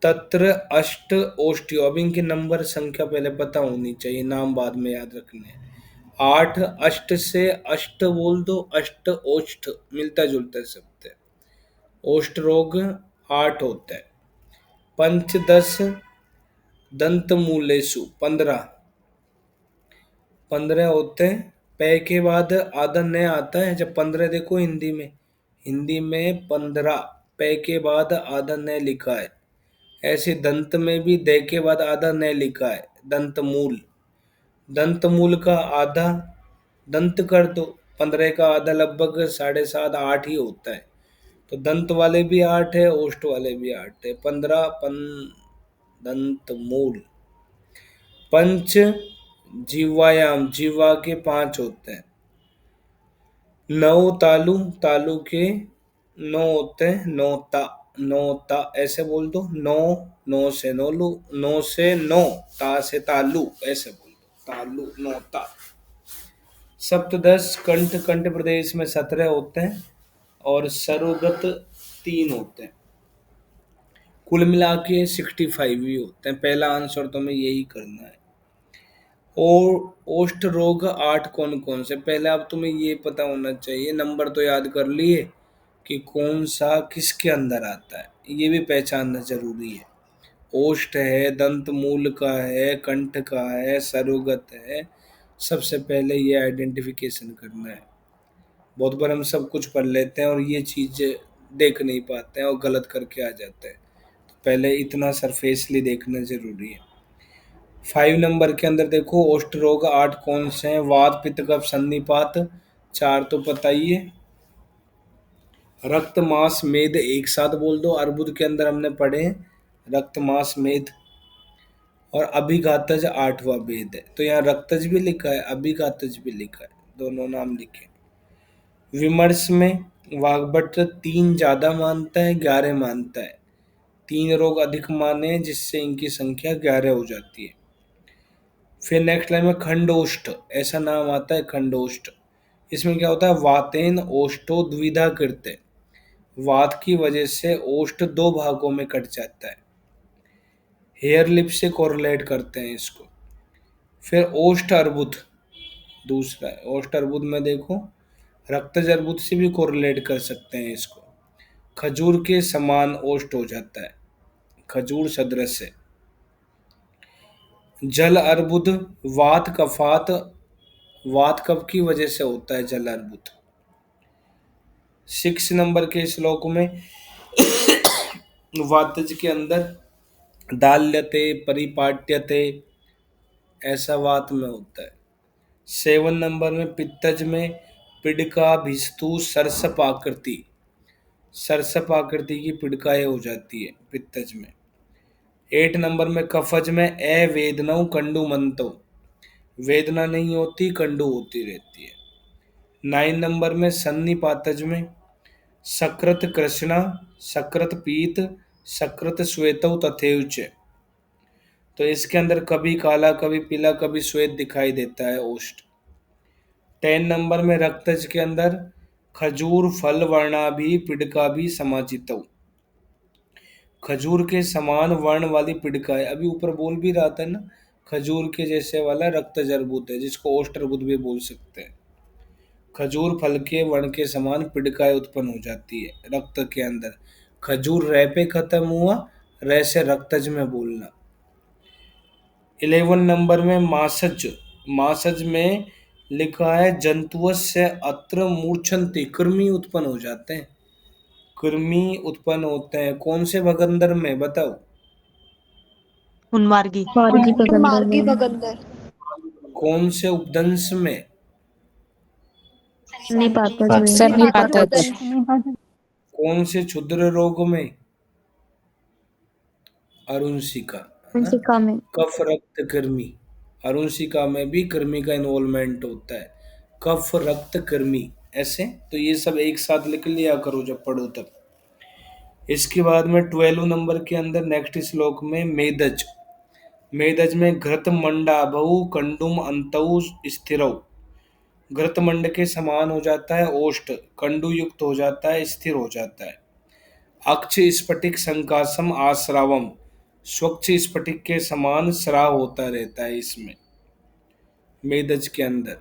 तत्र अष्ट ओष्ठ्यो, अब इनके नंबर संख्या पहले पता होनी चाहिए, नाम बाद में याद रखने हैं। 8 अष्ट से अष्ट बोल दो, अष्ट ओष्ठ मिलता जुलता शब्द है। ओष्ठ रोग 8 होता है। पंच 10 दंत मूलेशु 15 होते हैं। पै के बाद आधा न आता है, जब 15 देखो हिंदी में 15 पै के बाद आधा न लिखा है। ऐसे दंत में भी दे के बाद आधा न लिखा है, दंत मूल। दंत मूल का आधा दंत कर दो, 15 का आधा लगभग 7.5 8 ही होता है। तो दंत वाले भी 8 है, ओष्ठ वाले भी 8 है, 15 दंत मूल। पंच जीवायाम, जीवा के 5 होते हैं। 9 तालु, तालु के 9 होते हैं। नौता, नौता ऐसे बोल दो, 9 9 से नौलू, 9 से 9, ता से तालु ऐसे बोल दो, तालु नौता। सप्तदश कंठ, कंठ प्रदेश में 17 होते हैं, और सर्वगत 3 होते हैं। कुल मिला के 65 ही होते हैं। पहला आंसर तो हमें यही करना है। और ओष्ठ रोग 8 कौन कौन से, पहले अब तुम्हें ये पता होना चाहिए, नंबर तो याद कर लिए कि कौन सा किसके अंदर आता है, ये भी पहचानना जरूरी है। ओष्ठ है, दंत मूल का है, कंठ का है, सरोगत है। सबसे पहले ये आइडेंटिफिकेशन करना है। बहुत बार हम सब कुछ पढ़ लेते हैं और ये चीज देख नहीं पाते हैं और गलत करके आ जाते हैं। तो पहले इतना सरफेसली देखना जरूरी है। 5 नंबर के अंदर देखो, ओष्ठ रोग 8 कौन से हैं? वात, पित्त, कफ, संधिपात। 4 तो पता ही है। रक्त, मांस, मेद एक साथ बोल दो। अर्बुद के अंदर हमने पढ़े हैं रक्त, मांस, मेद। और अभिघातज 8वां वेद है, तो यहाँ रक्तज भी लिखा है, अभिघातज भी लिखा है, दोनों नाम लिखे। विमर्श में वाग्भट 3 ज्यादा मानता है, 11 मानता है। 3 रोग अधिक माने जिससे इनकी संख्या 11 हो जाती है। फिर नेक्स्ट लाइन में खंडोष्ठ, ऐसा नाम आता है खंडोष्ठ। इसमें क्या होता है? वातेन ओष्ठो द्विधा कृत्य। वात की वजह से ओष्ठ 2 भागों में कट जाता है। हेयर लिप से कोरिलेट करते हैं इसको। फिर ओष्ठ अर्बुद दूसरा है। ओष्ठ अर्बुद में देखो, रक्तज अर्बुद से भी कोरिलेट कर सकते हैं इसको। खजूर के समान ओष्ठ हो जाता है, खजूर सदृश है। जल अर्बुद वात कफात, वात कफ की वजह से होता है जल अर्बुद। 6 नंबर के श्लोक में वातज के अंदर दाल्यते परिपाट्यते, ऐसा वात में होता है। 7 नंबर में पित्तज में पिडका भिस्तु सरसप आकृति, सरसप आकृति की पिडकाएं हो जाती है पित्तज में। 8 नंबर में कफज में अवेदनऊ कंडू मंतो, वेदना नहीं होती, कंडू होती रहती है। 9 नंबर में सन्निपातज में सकृत कृष्णा, सकृत पीत, सकृत श्वेतौ तथैव च, तो इसके अंदर कभी काला, कभी पीला, कभी श्वेत दिखाई देता है ओष्ठ। 10 नंबर में रक्तज के अंदर खजूर फल वर्णा भी पिडका भी समाचित, खजूर के समान वर्ण वाली पिडका है। अभी ऊपर बोल भी रहा था ना, खजूर के जैसे वाला रक्तज अर्बुद है, जिसको ओष्ठ अर्बुद भी बोल सकते हैं। खजूर फल के वर्ण के समान पिडकाएं उत्पन्न हो जाती है रक्त के अंदर। खजूर रे पे खत्म हुआ, रे से रक्तज में बोलना। 11 नंबर में मासज, मासज में लिखा है जंतुवस्य अत्र मूर्छन्ति, कृमि उत्पन्न हो जाते हैं, कृमि उत्पन्न होते हैं। कौन से भगंदर में बताओ? उन्मार्गी। मार्गी बगंदर मार्गी में। बगंदर। कौन से उपदंश में? निपातज में। सन्निपातज। कौन से क्षुद्र रोग में? अरुणशिका, है ना? अंशिका में। कफ रक्त कृमि, अरुणशिका में भी कृमि का इन्वॉल्वमेंट होता है। कफ रक्त कृमि, ऐसे तो ये सब एक साथ लिख लिया करो जब पढ़ो तब। इसके बाद में 12 नंबर के अंदर नेक्स्ट श्लोक में मेदज, मेदज में घृत मंडाभौ कंडुम अंतौ स्थिरौ, घृतमंड के समान हो जाता है ओष्ठ, कंडु युक्त हो जाता है, स्थिर हो जाता है। अक्ष स्फटिक संकासम आश्रावम, स्वच्छ स्फटिक के समान स्राव होता रहता है इसमें, मेदज के अंदर।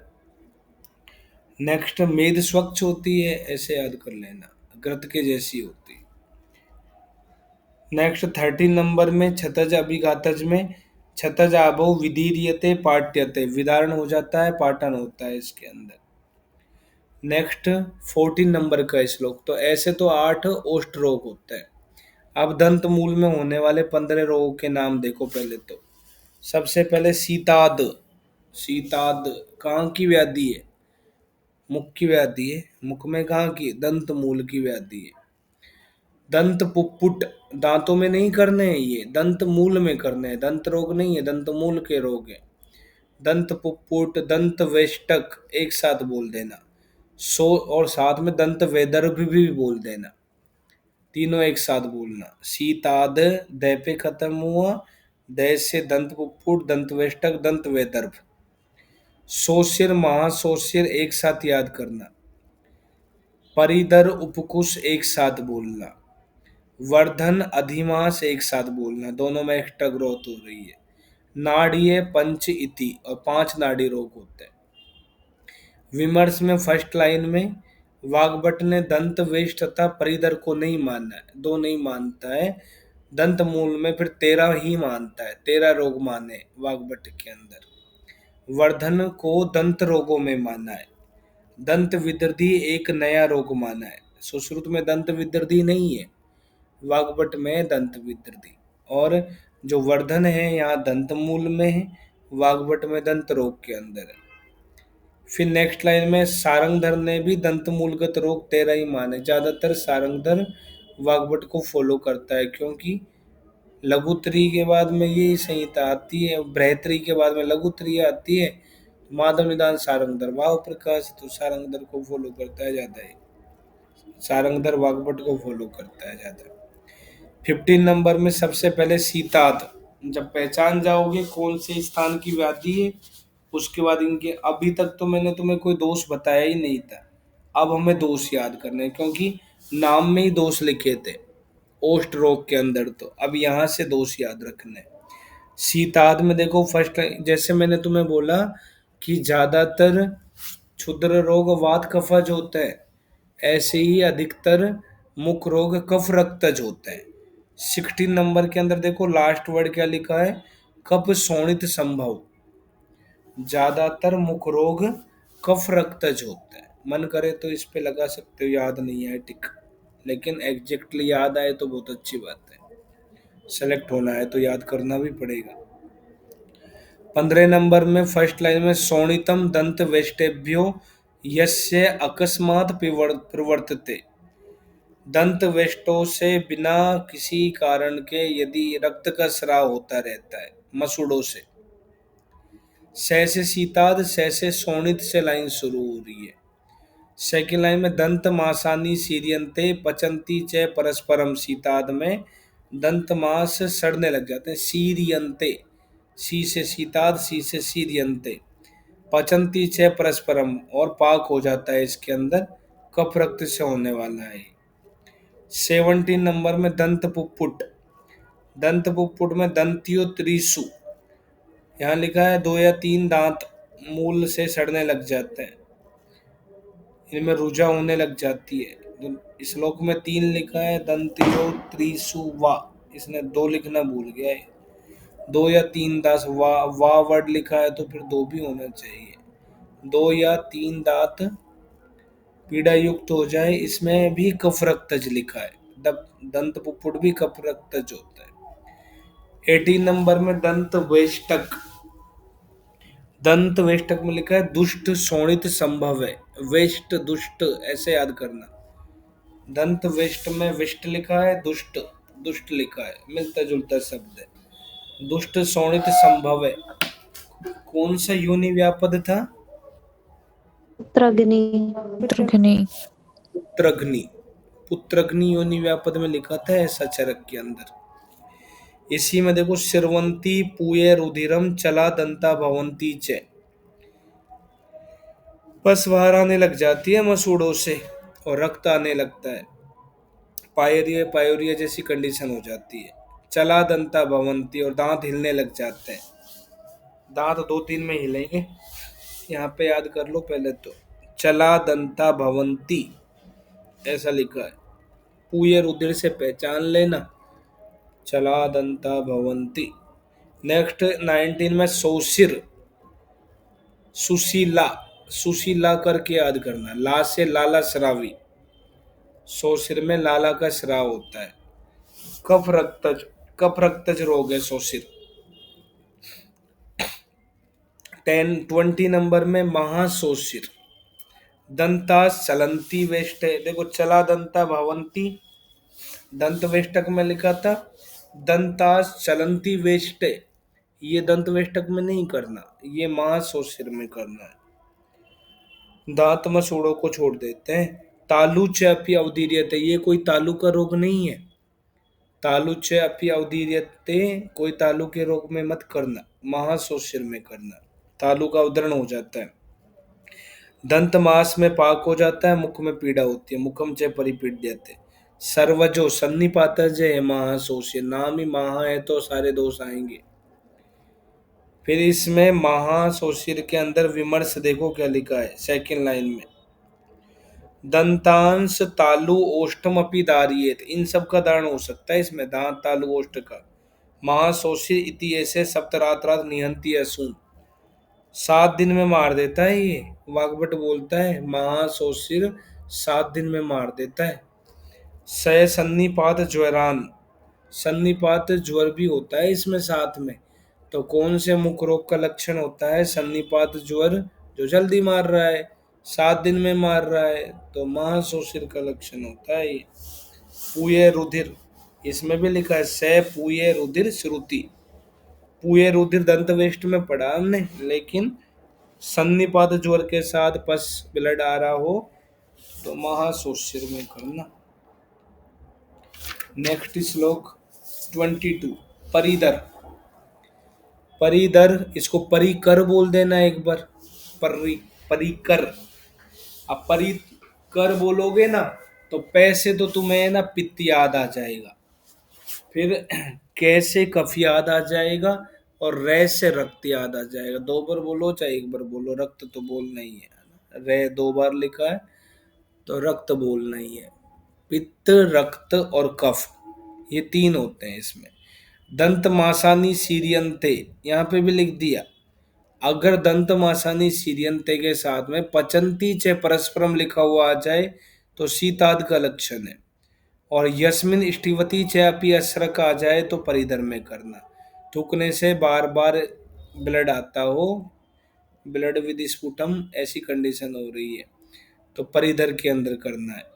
नेक्स्ट मेद स्वच्छ होती है, ऐसे याद कर लेना, घृत के जैसी होती है। नेक्स्ट 13 नंबर में छतज अभिघातज में छतज आभो विदीर्यते पाट्यते, विदारण हो जाता है, पाटन होता है इसके अंदर। नेक्स्ट 14 नंबर का श्लोक, तो ऐसे तो 8 ओष्ठ रोग होते हैं। अब दंत मूल में होने वाले 15 रोगों के नाम देखो पहले तो। सबसे पहले सीताद, सीताद कहाँ की व्याधि है? मुख की व्याधि है। मुख में कहाँ की? दंत मूल की व्याधि है। दंत पुप्पुट, दांतों में नहीं करने हैं ये, दंत मूल में करने हैं, दंत रोग नहीं है, दंत मूल के रोग है। दंत पुप्पुट, दंत वेष्टक एक साथ बोल देना। सो और साथ में दंत वैदर्भ भी बोल देना, तीनों एक साथ बोलना। सीताद दै पे खत्म हुआ, दै से दंत पुप्पुट, दंत वेष्टक, दंत वैदर्भ। सोशिर महासोशिर एक साथ याद करना। परिदर उपकुश एक साथ बोलना। वर्धन अधिमास एक साथ बोलना, दोनों में एक्स्ट्रा ग्रोथ हो रही है। नाड़ीय पंच इति, और 5 नाड़ी रोग होते हैं। विमर्श में फर्स्ट लाइन में वाग्भट ने दंत वेश तथा परिधर को नहीं माना है, 2 नहीं मानता है। दंत मूल में फिर 13 ही मानता है, 13 रोग माने वाग्भट के अंदर। वर्धन को दंत रोगों में माना है। दंत विदर्धी एक नया रोग माना है। सुश्रुत में दंत विदर्धी नहीं है, वाग्भट में दंत विदर्धी। और जो वर्धन है यहाँ दंत मूल में है, वाग्भट में दंत रोग के अंदर है। फिर नेक्स्ट लाइन में सारंगधर ने भी दंत मूलगत रोग 13 ही माने। ज्यादातर सारंगधर वाग्भट को फॉलो करता है, क्योंकि लघुत्री के बाद में ये संहिता आती है, बृहत्री के बाद में लघुत्री आती है। माधव निदान सारंगधर भाव प्रकाश, तो सारंगधर को फॉलो करता है ज्यादा है, सारंगधर वाग्भट को फॉलो करता है ज्यादा। 15 नंबर में सबसे पहले सीताद, जब पहचान जाओगे कौन से स्थान की व्याधि है, उसके बाद इनके, अभी तक तो मैंने तुम्हें कोई दोष बताया ही नहीं था। अब हमें दोष याद करने हैं, क्योंकि नाम में ही दोष लिखे थे ओष्ठ रोग के अंदर, तो अब यहाँ से दोष याद रखने हैं। शीताद में देखो फर्स्ट, जैसे मैंने तुम्हें बोला कि ज्यादातर क्षुद्र रोग वात कफज होते हैं, ऐसे ही अधिकतर मुख रोग कफ रक्तज होते हैं। 16 नंबर के अंदर देखो लास्ट वर्ड क्या लिखा है, कफ शोणित संभव। ज्यादातर मुख रोग कफ रक्तज होते हैं। मन करे तो इस पे लगा सकते हो, याद नहीं है टिक, लेकिन एग्जैक्टली याद आए तो बहुत अच्छी बात है। सेलेक्ट होना है तो याद करना भी पड़ेगा। 15 नंबर में फर्स्ट लाइन में शोणितम दंत वेष्टेभ्यो यस्य अकस्मात प्रवर्तते। दंत वेष्टों से बिना किसी कारण के यदि रक्त का स्राव होता रहता है, मसूड़ों से। से सीताद, से शोणित से लाइन शुरू हो रही है। सेकेंड लाइन में दंत मासानी सीरियंते पचंती च परस्परम, सीताद में दंत मास सड़ने लग जाते हैं, सीरियंते, सी से सीताद, सी से सीरियंते, पचंती च परस्परम, और पाक हो जाता है इसके अंदर, कफ रक्त से होने वाला है। 17 नंबर में दंत पुप्पुट, दंत पुप्पुट में दंतियो त्रिशु, यहाँ लिखा है 2 या 3 दांत मूल से सड़ने लग जाते हैं, इनमें रुझा होने लग जाती है। तो श्लोक में 3 लिखा है, दंतियो त्रिशु वा, इसने 2 लिखना भूल गया है। 2 या 3 दांत, वा वर्ड लिखा है तो फिर 2 भी होना चाहिए। 2 या 3 दांत पीड़ा युक्त हो जाए, इसमें भी कफ रक्तज लिखा है, दंत पुपुट भी कफ रक्तज होता है। 18 नंबर में दंत वेष्टक, दंत वेष्टक में लिखा है दुष्ट शोणित संभव है, वेष्ट दुष्ट ऐसे याद करना। दंत वेष्ट में विष्ट लिखा है, दुष्ट दुष्ट लिखा है, मिलता जुलता शब्द है। दुष्ट शोणित संभव है, कौन सा योनि व्यापद था? पुत्रग्नि। पुत्रघ्नी। पुत्रग्नि, पुत्रग्नि योनि व्यापद में लिखा था ऐसा चरक के अंदर। इसी में देखो सिरवंती पूये रुधिरम चला दंता भवंती च, बस बाहर आने लग जाती है मसूड़ों से और रक्त आने लगता है, पायरिया पायोरिया जैसी कंडीशन हो जाती है। चला दंता भवंती, और दांत हिलने लग जाते हैं, दांत 2-3 में हिलेंगे, यहाँ पे याद कर लो पहले तो। चला दंता भवंती ऐसा लिखा है, पूये रुधिर से पहचान लेना, चला दंता भवंती। नेक्स्ट 19 में सोशिर, सुशीला, सुशीला करके याद करना, ला से लाला श्रावी, सोशिर में लाला का श्राव होता है। कफ रक्तज, कफ रक्तज रोग है सोशिर। 20 नंबर में महासोशिर, दंता चलंती वेष्ट है, देखो चला दंता भवंती, दंत वेष्टक में लिखा था दंता चलंती वेष्ट, ये दंत वेष्टक में नहीं करना, ये महासोशिर में करना है। दांत मसूड़ों को छोड़ देते हैं। तालु चैपी अवधीर्यते, ये कोई तालु का रोग नहीं है, तालु चैपी अवधीर्यते कोई तालु के रोग में मत करना, महासोशिर में करना, तालु का अवधरण हो जाता है। दंत मास में पाक हो जाता है, मुख में पीड़ा होती है, मुखम च परिपीड्यते, सर्वजो सन्निपातज है महासोष्य, नाम ही महा है तो सारे दोष आएंगे। फिर इसमें महासोशिर के अंदर विमर्श देखो क्या लिखा है सेकंड लाइन में, दंतांश तालु ओष्टम अपि दारियेत, इन सब का दान हो सकता है इसमें, दांत तालु ओष्ट का। महासोशिर इति ऐसे सप्तरात्रात निहंती असून, 7 दिन में मार देता है ये, वाग्भट बोलता है महासोशिर 7 दिन में मार देता है। सय सन्निपात ज्वरान, सन्निपात ज्वर भी होता है इसमें साथ में, तो कौन से मुख रोग का लक्षण होता है सन्निपात ज्वर, जो जल्दी मार रहा है 7 दिन में मार रहा है, तो महासोशिर का लक्षण होता है ये। पूये रुधिर, इसमें भी लिखा है से पूये रुधिर श्रुति, पूये रुधिर दंत वेष्ट में पढ़ा हमने, लेकिन सन्निपात ज्वर के साथ पस ब्लड आ रहा हो तो महासोशिर में करना। नेक्स्ट श्लोक 22, परिदर, परिदर इसको परिकर बोल देना एक बार, परिकर। अब परिकर बोलोगे ना तो पैसे तो तुम्हें ना पित्त याद आ जाएगा, फिर कैसे कफ याद आ जाएगा, और रे से रक्त याद आ जाएगा। 2 बार बोलो चाहे 1 बार बोलो, रक्त तो बोलना ही है। रे 2 बार लिखा है तो रक्त बोलना ही है। पित्त, रक्त और कफ, ये 3 होते हैं इसमें। दंत मासानी सीरियंते, यहाँ पे भी लिख दिया, अगर दंत मासानी सीरियंते के साथ में पचंती च परस्परम लिखा हुआ आ जाए तो शीताद का लक्षण है, और यस्मिन इष्टिवती च अपि असरक आ जाए तो परिधर में करना। थूकने से बार बार ब्लड आता हो, ब्लड विद स्पुटम, ऐसी कंडीशन हो रही है तो परिधर के अंदर करना है।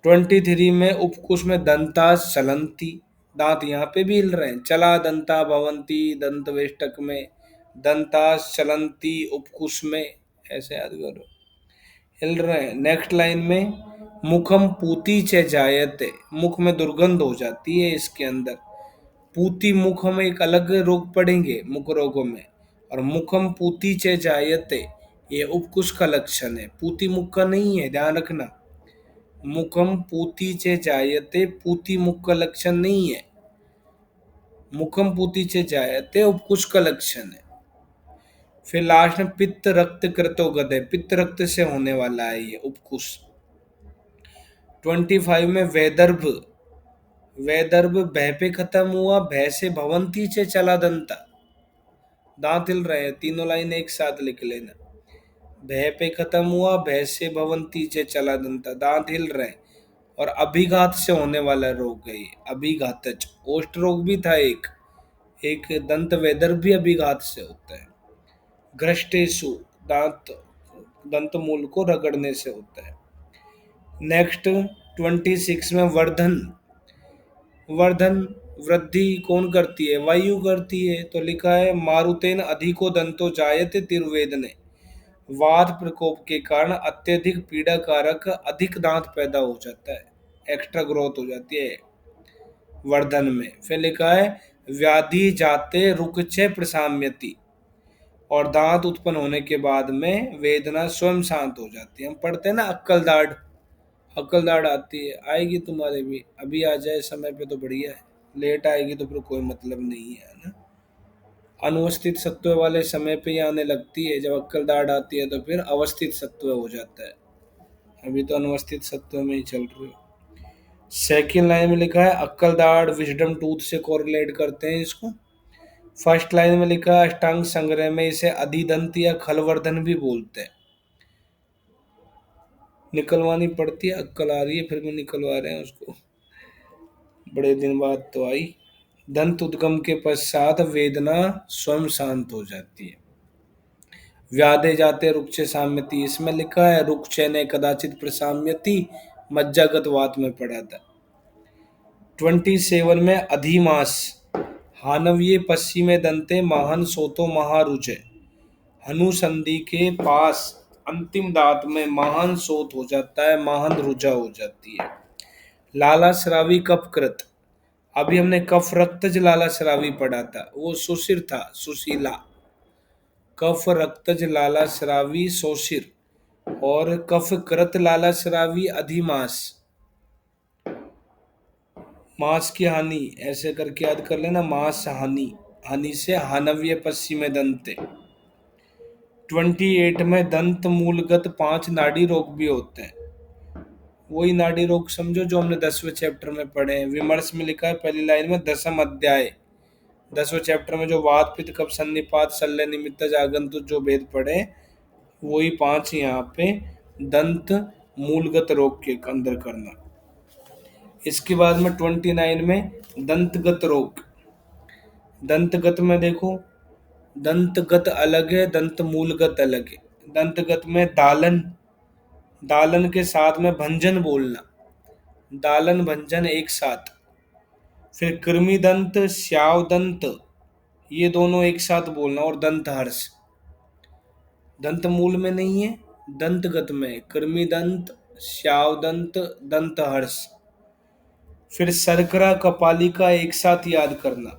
23 में उपकुश में दंतास चलंती, दांत यहाँ पे भी हिल रहे हैं, चला दंता भवंती दंत वेष्टक में, दंतास चलंती उपकुश में, ऐसे याद करो, हिल रहे हैं। नेक्स्ट लाइन में मुखम पूती च जायते, मुख में दुर्गंध हो जाती है इसके अंदर, पूती मुख में एक अलग रोग पड़ेंगे मुख रोगों में, और मुखम पूती च जायते ये उपकुश का लक्षण है, पूती मुख का नहीं है, ध्यान रखना। मुखम पूती च जायते, पूती मुख का लक्षण नहीं है, मुखम पूती च जायते उपकुश का लक्षण है। फिर लास्ट में पित्त रक्त कृतो गदे, पित्त रक्त से होने वाला है ये उपकुश। 25 में वैदर्भ, वैदर्भ भय पे खत्म हुआ, भय से भवंती से चला दंता, दांत हिल रहे हैं, तीनों लाइन एक साथ लिख लेना। भय पे खत्म हुआ, भय से भवंती से चला दंता, दांत हिल रहे हैं, और अभिघात से होने वाला रोग है ये, अभिघातज। ओष्ठ रोग भी था एक दंत वैदर्भ भी अभिघात से होता है। घृष्टेशु, दांत, दंत मूल को रगड़ने से होता है। नेक्स्ट 26 में वर्धन, वर्धन वृद्धि कौन करती है, वायु करती है, तो लिखा है मारुतेन अधिको दंतो जायते तिर्वेदने, वात प्रकोप के कारण अत्यधिक पीड़ा कारक अधिक दांत पैदा हो जाता है, एक्स्ट्रा ग्रोथ हो जाती है वर्धन में। फिर लिखा है व्याधि जाते रुकचे प्रसाम्यति, और दांत उत्पन्न होने के बाद में वेदना स्वयं शांत हो जाती है। हम पढ़ते हैं ना अक्कल दाढ़, अक्कल दाढ़ आती है, आएगी तुम्हारे भी, अभी आ जाए समय पे तो बढ़िया है, लेट आएगी तो फिर कोई मतलब नहीं है ना। अनुवस्थित सत्व वाले समय पे ही आने लगती है, जब अक्कल दाढ़ आती है तो फिर अवस्थित सत्व हो जाता है, अभी तो अनुवस्थित सत्व में ही चल रही है। सेकेंड लाइन में लिखा है अक्कल दाढ़ विजडम टूथ से कोरिलेट करते हैं इसको। फर्स्ट लाइन में लिखा है अष्टांग संग्रह में इसे अधिदंत या खलवर्धन भी बोलते हैं। निकलवानी पड़ती है, अक्कल आ रही है फिर भी निकलवा रहे हैं उसको, बड़े दिन बाद तो आई। दंत उद्गम के पश्चात वेदना स्वयं शांत हो जाती है। व्याधे जाते रुक्चे साम्यति, इसमें लिखा है रुक्चे ने कदाचित प्रसाम्यति, मज्जागत वात में पड़ा था। 27 में अधिमास, हानवीय पश्चिमे दंते महान सोतो महारुचे, हनुसंधि के पास अंतिम दांत में महान सोत हो जाता है, महान रुजा हो जाती है। लाला श्रावी कफकृत, अभी हमने कफ रक्तज लाला श्रावी पढ़ा था, वो सुशिर था, सुशीला। कफ रक्तज लाला श्रावी सोशिर, और कफ कृत लाला श्रावी अधिमास। मांस की हानि ऐसे करके याद कर लेना, मांस हानि, हानि से हानव्य पश्चिम दंते। 28 में दंत मूलगत 5 नाड़ी रोग भी होते हैं। वही नाड़ी रोग समझो जो हमने 10वें चैप्टर में पढ़े हैं। विमर्श में लिखा है पहली लाइन में, दसम अध्याय 10वें चैप्टर में जो वात पित्त कफ सन्निपात शल्य निमित्त आगंतुक जो भेद पढ़े, वही 5 यहाँ पे दंत मूलगत रोग के अंदर करना। इसके बाद में 29 में दंतगत रोग। दंतगत में देखो, दंतगत अलग है, दंत मूलगत अलग है। दंतगत में दालन, दालन के साथ में भंजन बोलना, दालन भंजन एक साथ। फिर कृमि दंत, श्याव दंत, ये दोनों एक साथ बोलना। और दंत हर्ष, दंत मूल में नहीं है, दंतगत में कृमि दंत, श्याव दंत, दंत हर्ष। फिर सरकरा कपालिका एक साथ याद करना,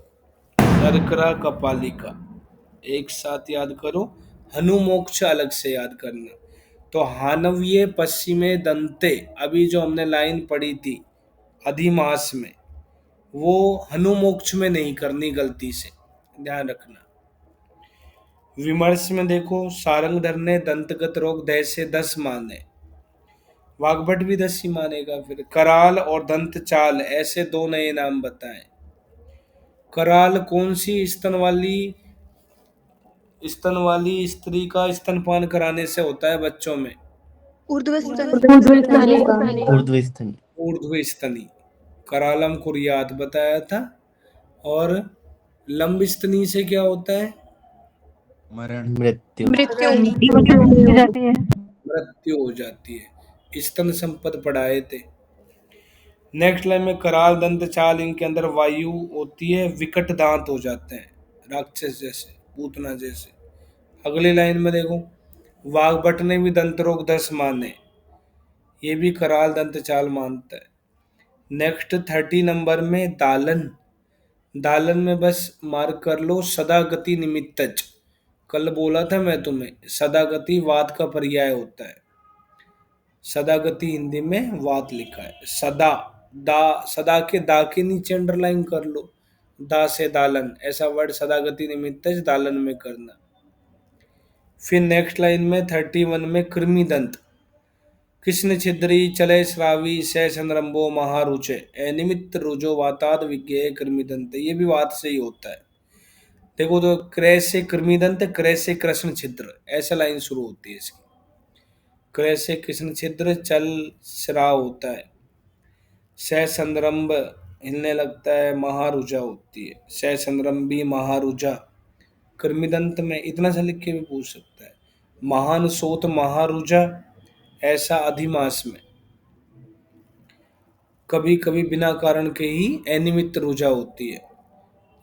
सरकरा कपालिका एक साथ याद करो। हनुमोक्ष अलग से याद करना। तो हानव्ये पश्चिमे दंते, अभी जो हमने लाइन पढ़ी थी अधिमास में, वो हनुमोक्ष में नहीं करनी, गलती से ध्यान रखना। विमर्श में देखो, सारंगधर ने दंतगत रोग 10 से 10 माने, वाग्भट भी 10 ही मानेगा। फिर कराल और दंत चाल, ऐसे दो नए नाम बताएं। कराल कौन सी स्तन वाली स्त्री का स्तनपान कराने से होता है बच्चों में? ऊर्ध्वस्तन। ऊर्ध्व स्तनिका। ऊर्ध्व स्तन। ऊर्ध्व स्तनी, करालम कुरियात बताया था। और लंब स्तनी से क्या होता है? मरण, मृत्यु। मृत्यु। हो जाती है। मृत्यु हो जाती है। स्तन संपद पढ़ाए थे। नेक्स्ट लाइन में कराल दंत चाल, इनके अंदर वायु होती है, विकट दांत हो जाते हैं, राक्षस जैसे, पूतना जैसे। अगली लाइन में देखो, वाग्भट ने भी दंत रोग 10 माने, ये भी कराल दंत चाल मानता है। नेक्स्ट 30 नंबर में दालन, दालन में बस मार्क कर लो सदा गति निमित्तज। कल बोला था मैं तुम्हें, सदा गति वात का पर्याय होता है। सदा गति हिंदी में वात लिखा है। सदा, दा, सदा के दा के नीचे अंडरलाइन कर लो, दा से दालन, ऐसा वर्ड सदा गति निमित्तज दालन में करना। फिर नेक्स्ट लाइन में 31 में कृमि दंत, कृष्ण छिद्री चले श्रावी से संरंभो महारुचे अनिमित्त रुजो वाताद विज्ञेय कृमिदंत, ये भी वात से ही होता है। देखो तो क्रय से कृमिदंत, क्रय से कृष्ण छिद्र, ऐसा लाइन शुरू होती है इसकी। क्रय से कृष्ण छिद्र, चल श्राव होता है, सह संरंभ हिलने लगता है, महारुजा होती है, सह संरंभी महारुजा। कृमिदंत में इतना सा लिख के भी पूछ सकता है। महान सोत महारुजा, ऐसा अधिमास में। कभी कभी बिना कारण के ही अनियमित रुजा होती है,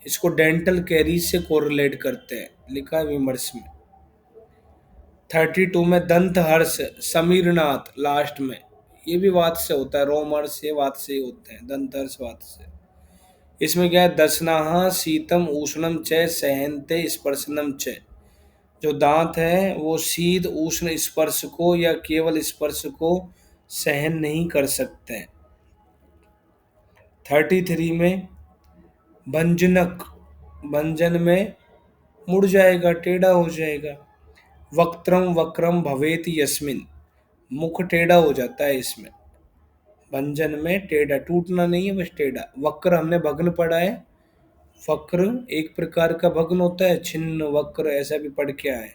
इसको डेंटल कैरीज से कोरिलेट करते हैं, लिखा है विमर्श में। 32 में दंत हर्ष समीरनाथ लास्ट में, ये भी वात से होता है, रोमहर्ष ये वात से ही होते हैं, दंत हर्ष वात से। इसमें क्या है, दशनाहा शीतम उष्णम च सहनते स्पर्शनम च, जो दांत है वो शीत उष्ण स्पर्श को या केवल स्पर्श को सहन नहीं कर सकते हैं। 33 में भंजनक, भंजन में मुड़ जाएगा, टेढ़ा हो जाएगा। वक्त्रम वक्रम भवेत यस्मिन, मुख टेढ़ा हो जाता है इसमें। भंजन में टेढ़ा, टूटना नहीं है, बस टेढ़ा। वक्र हमने भग्न पढ़ा है, वक्र एक प्रकार का भग्न होता है, छिन्न वक्र ऐसा भी पढ़ के आए,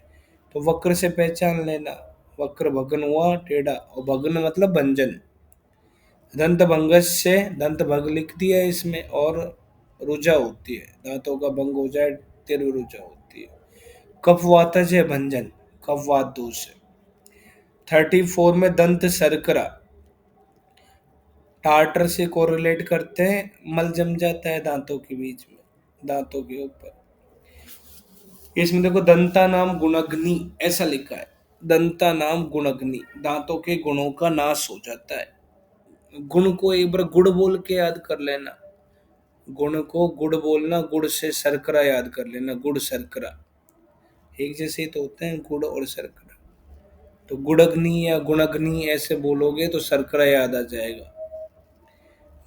तो वक्र से पहचान लेना, वक्र भग्न हुआ टेढ़ा, और भग्न मतलब भंजन। दंत भंगस से दंत भंग लिख दिया है इसमें, और रुजा होती है, दांतों का भंग हो जाए, तीव्र रुजा होती है। कफवातज है भंजन, कफवात दोष है। 34 में दंत शर्करा, टार्टर से कोरिलेट करते हैं, मल जम जाता है दांतों के बीच में, दांतों के ऊपर। इसमें देखो दंता नाम गुणग्नि ऐसा लिखा है, दंता नाम गुणग्नि, दांतों के गुणों का नाश हो जाता है। गुण को एक बार गुड़ बोल के याद कर लेना, गुण को गुड़ बोलना, गुड़ से शर्करा याद कर लेना, गुड़ शर्करा एक जैसे ही तो होते हैं गुड़ और शर्करा। तो गुड़ग्नि या गुणग्नि ऐसे बोलोगे तो शर्करा याद आ जाएगा।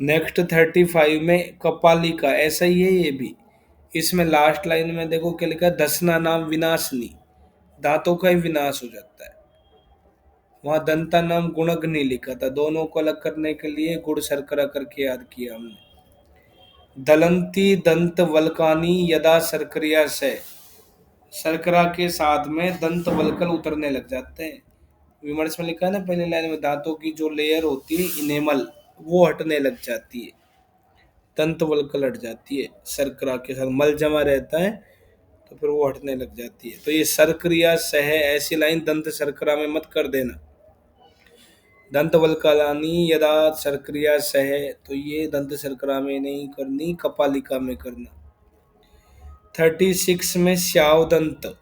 नेक्स्ट 35 में कपालिका, ऐसा ही है ये भी। इसमें लास्ट लाइन में देखो क्या लिखा है, दसना नाम विनाशनी, दांतों का ही विनाश हो जाता है। वहां दंता नाम गुणग्नि लिखा था, दोनों को अलग करने के लिए गुड़ शर्करा करके याद किया हमने। दलंती दंत वल्कानी यदा शर्करिया से, शर्करा के साथ में दंत वल्कल उतरने लग जाते हैं। विमर्श में लिखा है ना पहले लाइन में, दांतों की जो लेयर होती है इनेमल, वो हटने लग जाती है, दंत वल्कल हट जाती है, शर्करा के साथ मल जमा रहता है तो फिर वो हटने लग जाती है। तो ये शर्करिया सह, ऐसी लाइन दंत शर्करा में मत कर देना। दंत वल्कलानी यदा शर्करिया सह, तो ये दंत शर्करा में नहीं करनी, कपालिका में करना। 36 में श्याव दंत,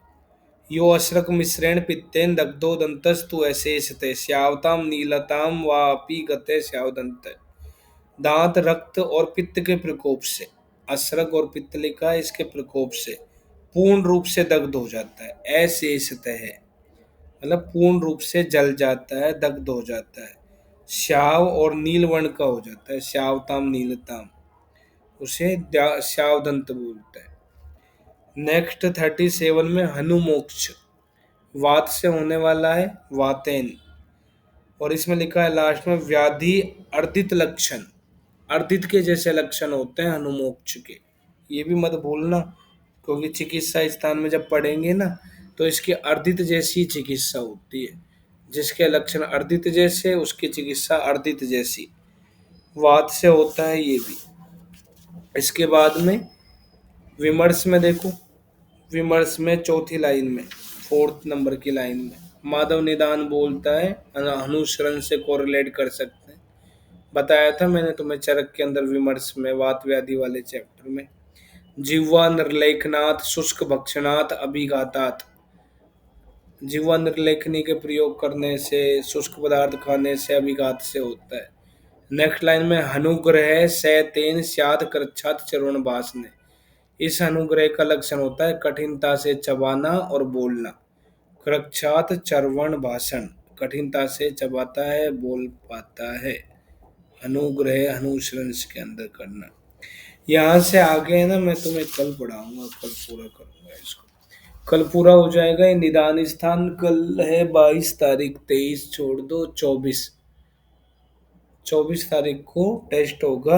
यो अश्रक मिश्रेण पित्तेन दग्धो दंतस्तु अशेषते श्यावताम नीलताम वापी गते श्याव दंत। दांत रक्त और पित्त के प्रकोप से, अश्रक और पित्त लिखा है, इसके प्रकोप से पूर्ण रूप से दग्ध हो जाता है। अशेषतः है मतलब पूर्ण रूप से जल जाता है, दग्ध हो जाता है। श्याव और नील वर्ण का हो जाता है, श्यावताम नीलताम, उसे श्याव दंत बोलता है। नेक्स्ट 37 में हनुमोक्ष, वात से होने वाला है, वातेन, और इसमें लिखा है लास्ट में व्याधि अर्दित लक्षण, अर्दित के जैसे लक्षण होते हैं हनुमोक्ष के, ये भी मत भूलना, क्योंकि चिकित्सा स्थान में जब पढ़ेंगे ना तो इसकी अर्दित जैसी चिकित्सा होती है, जिसके लक्षण अर्दित जैसे उसकी चिकित्सा अर्दित जैसी, वात से होता है ये भी। इसके बाद में विमर्श में देखो, विमर्श में चौथी लाइन में, 4th नंबर की लाइन में माधव निदान बोलता है, अनुसरण से कोरिलेट कर सकते हैं, बताया था मैंने तुम्हें चरक के अंदर विमर्श में, वात व्याधि वाले चैप्टर में। जिह्वा निर्लेखनात् शुष्क भक्षणात् अभिघातात्, जिह्वा निर्लेखनी के प्रयोग करने से, शुष्क पदार्थ खाने से, अभिघात से होता है। नेक्स्ट लाइन में अनुग्रह से तेन स्यात् कृच्छात् चर्वण भाषणे, इस अनुग्रह का लक्षण होता है कठिनता से चबाना और बोलना। कृच्छात् चर्वण भाषण, कठिनता से चबाता है, बोल पाता है। अनुग्रह अनुश्रंस के अंदर करना। यहाँ से आगे है ना, मैं तुम्हें कल पढ़ाऊंगा, कल पूरा करूंगा इसको, कल पूरा हो जाएगा ये निदान स्थान। कल है 22 तारीख, 23 छोड़ दो, 24 तारीख को टेस्ट होगा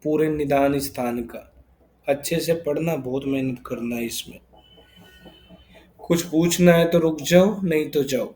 पूरे निदान स्थान का। अच्छे से पढ़ना, बहुत मेहनत करना है इसमें। कुछ पूछना है तो रुक जाओ, नहीं तो जाओ।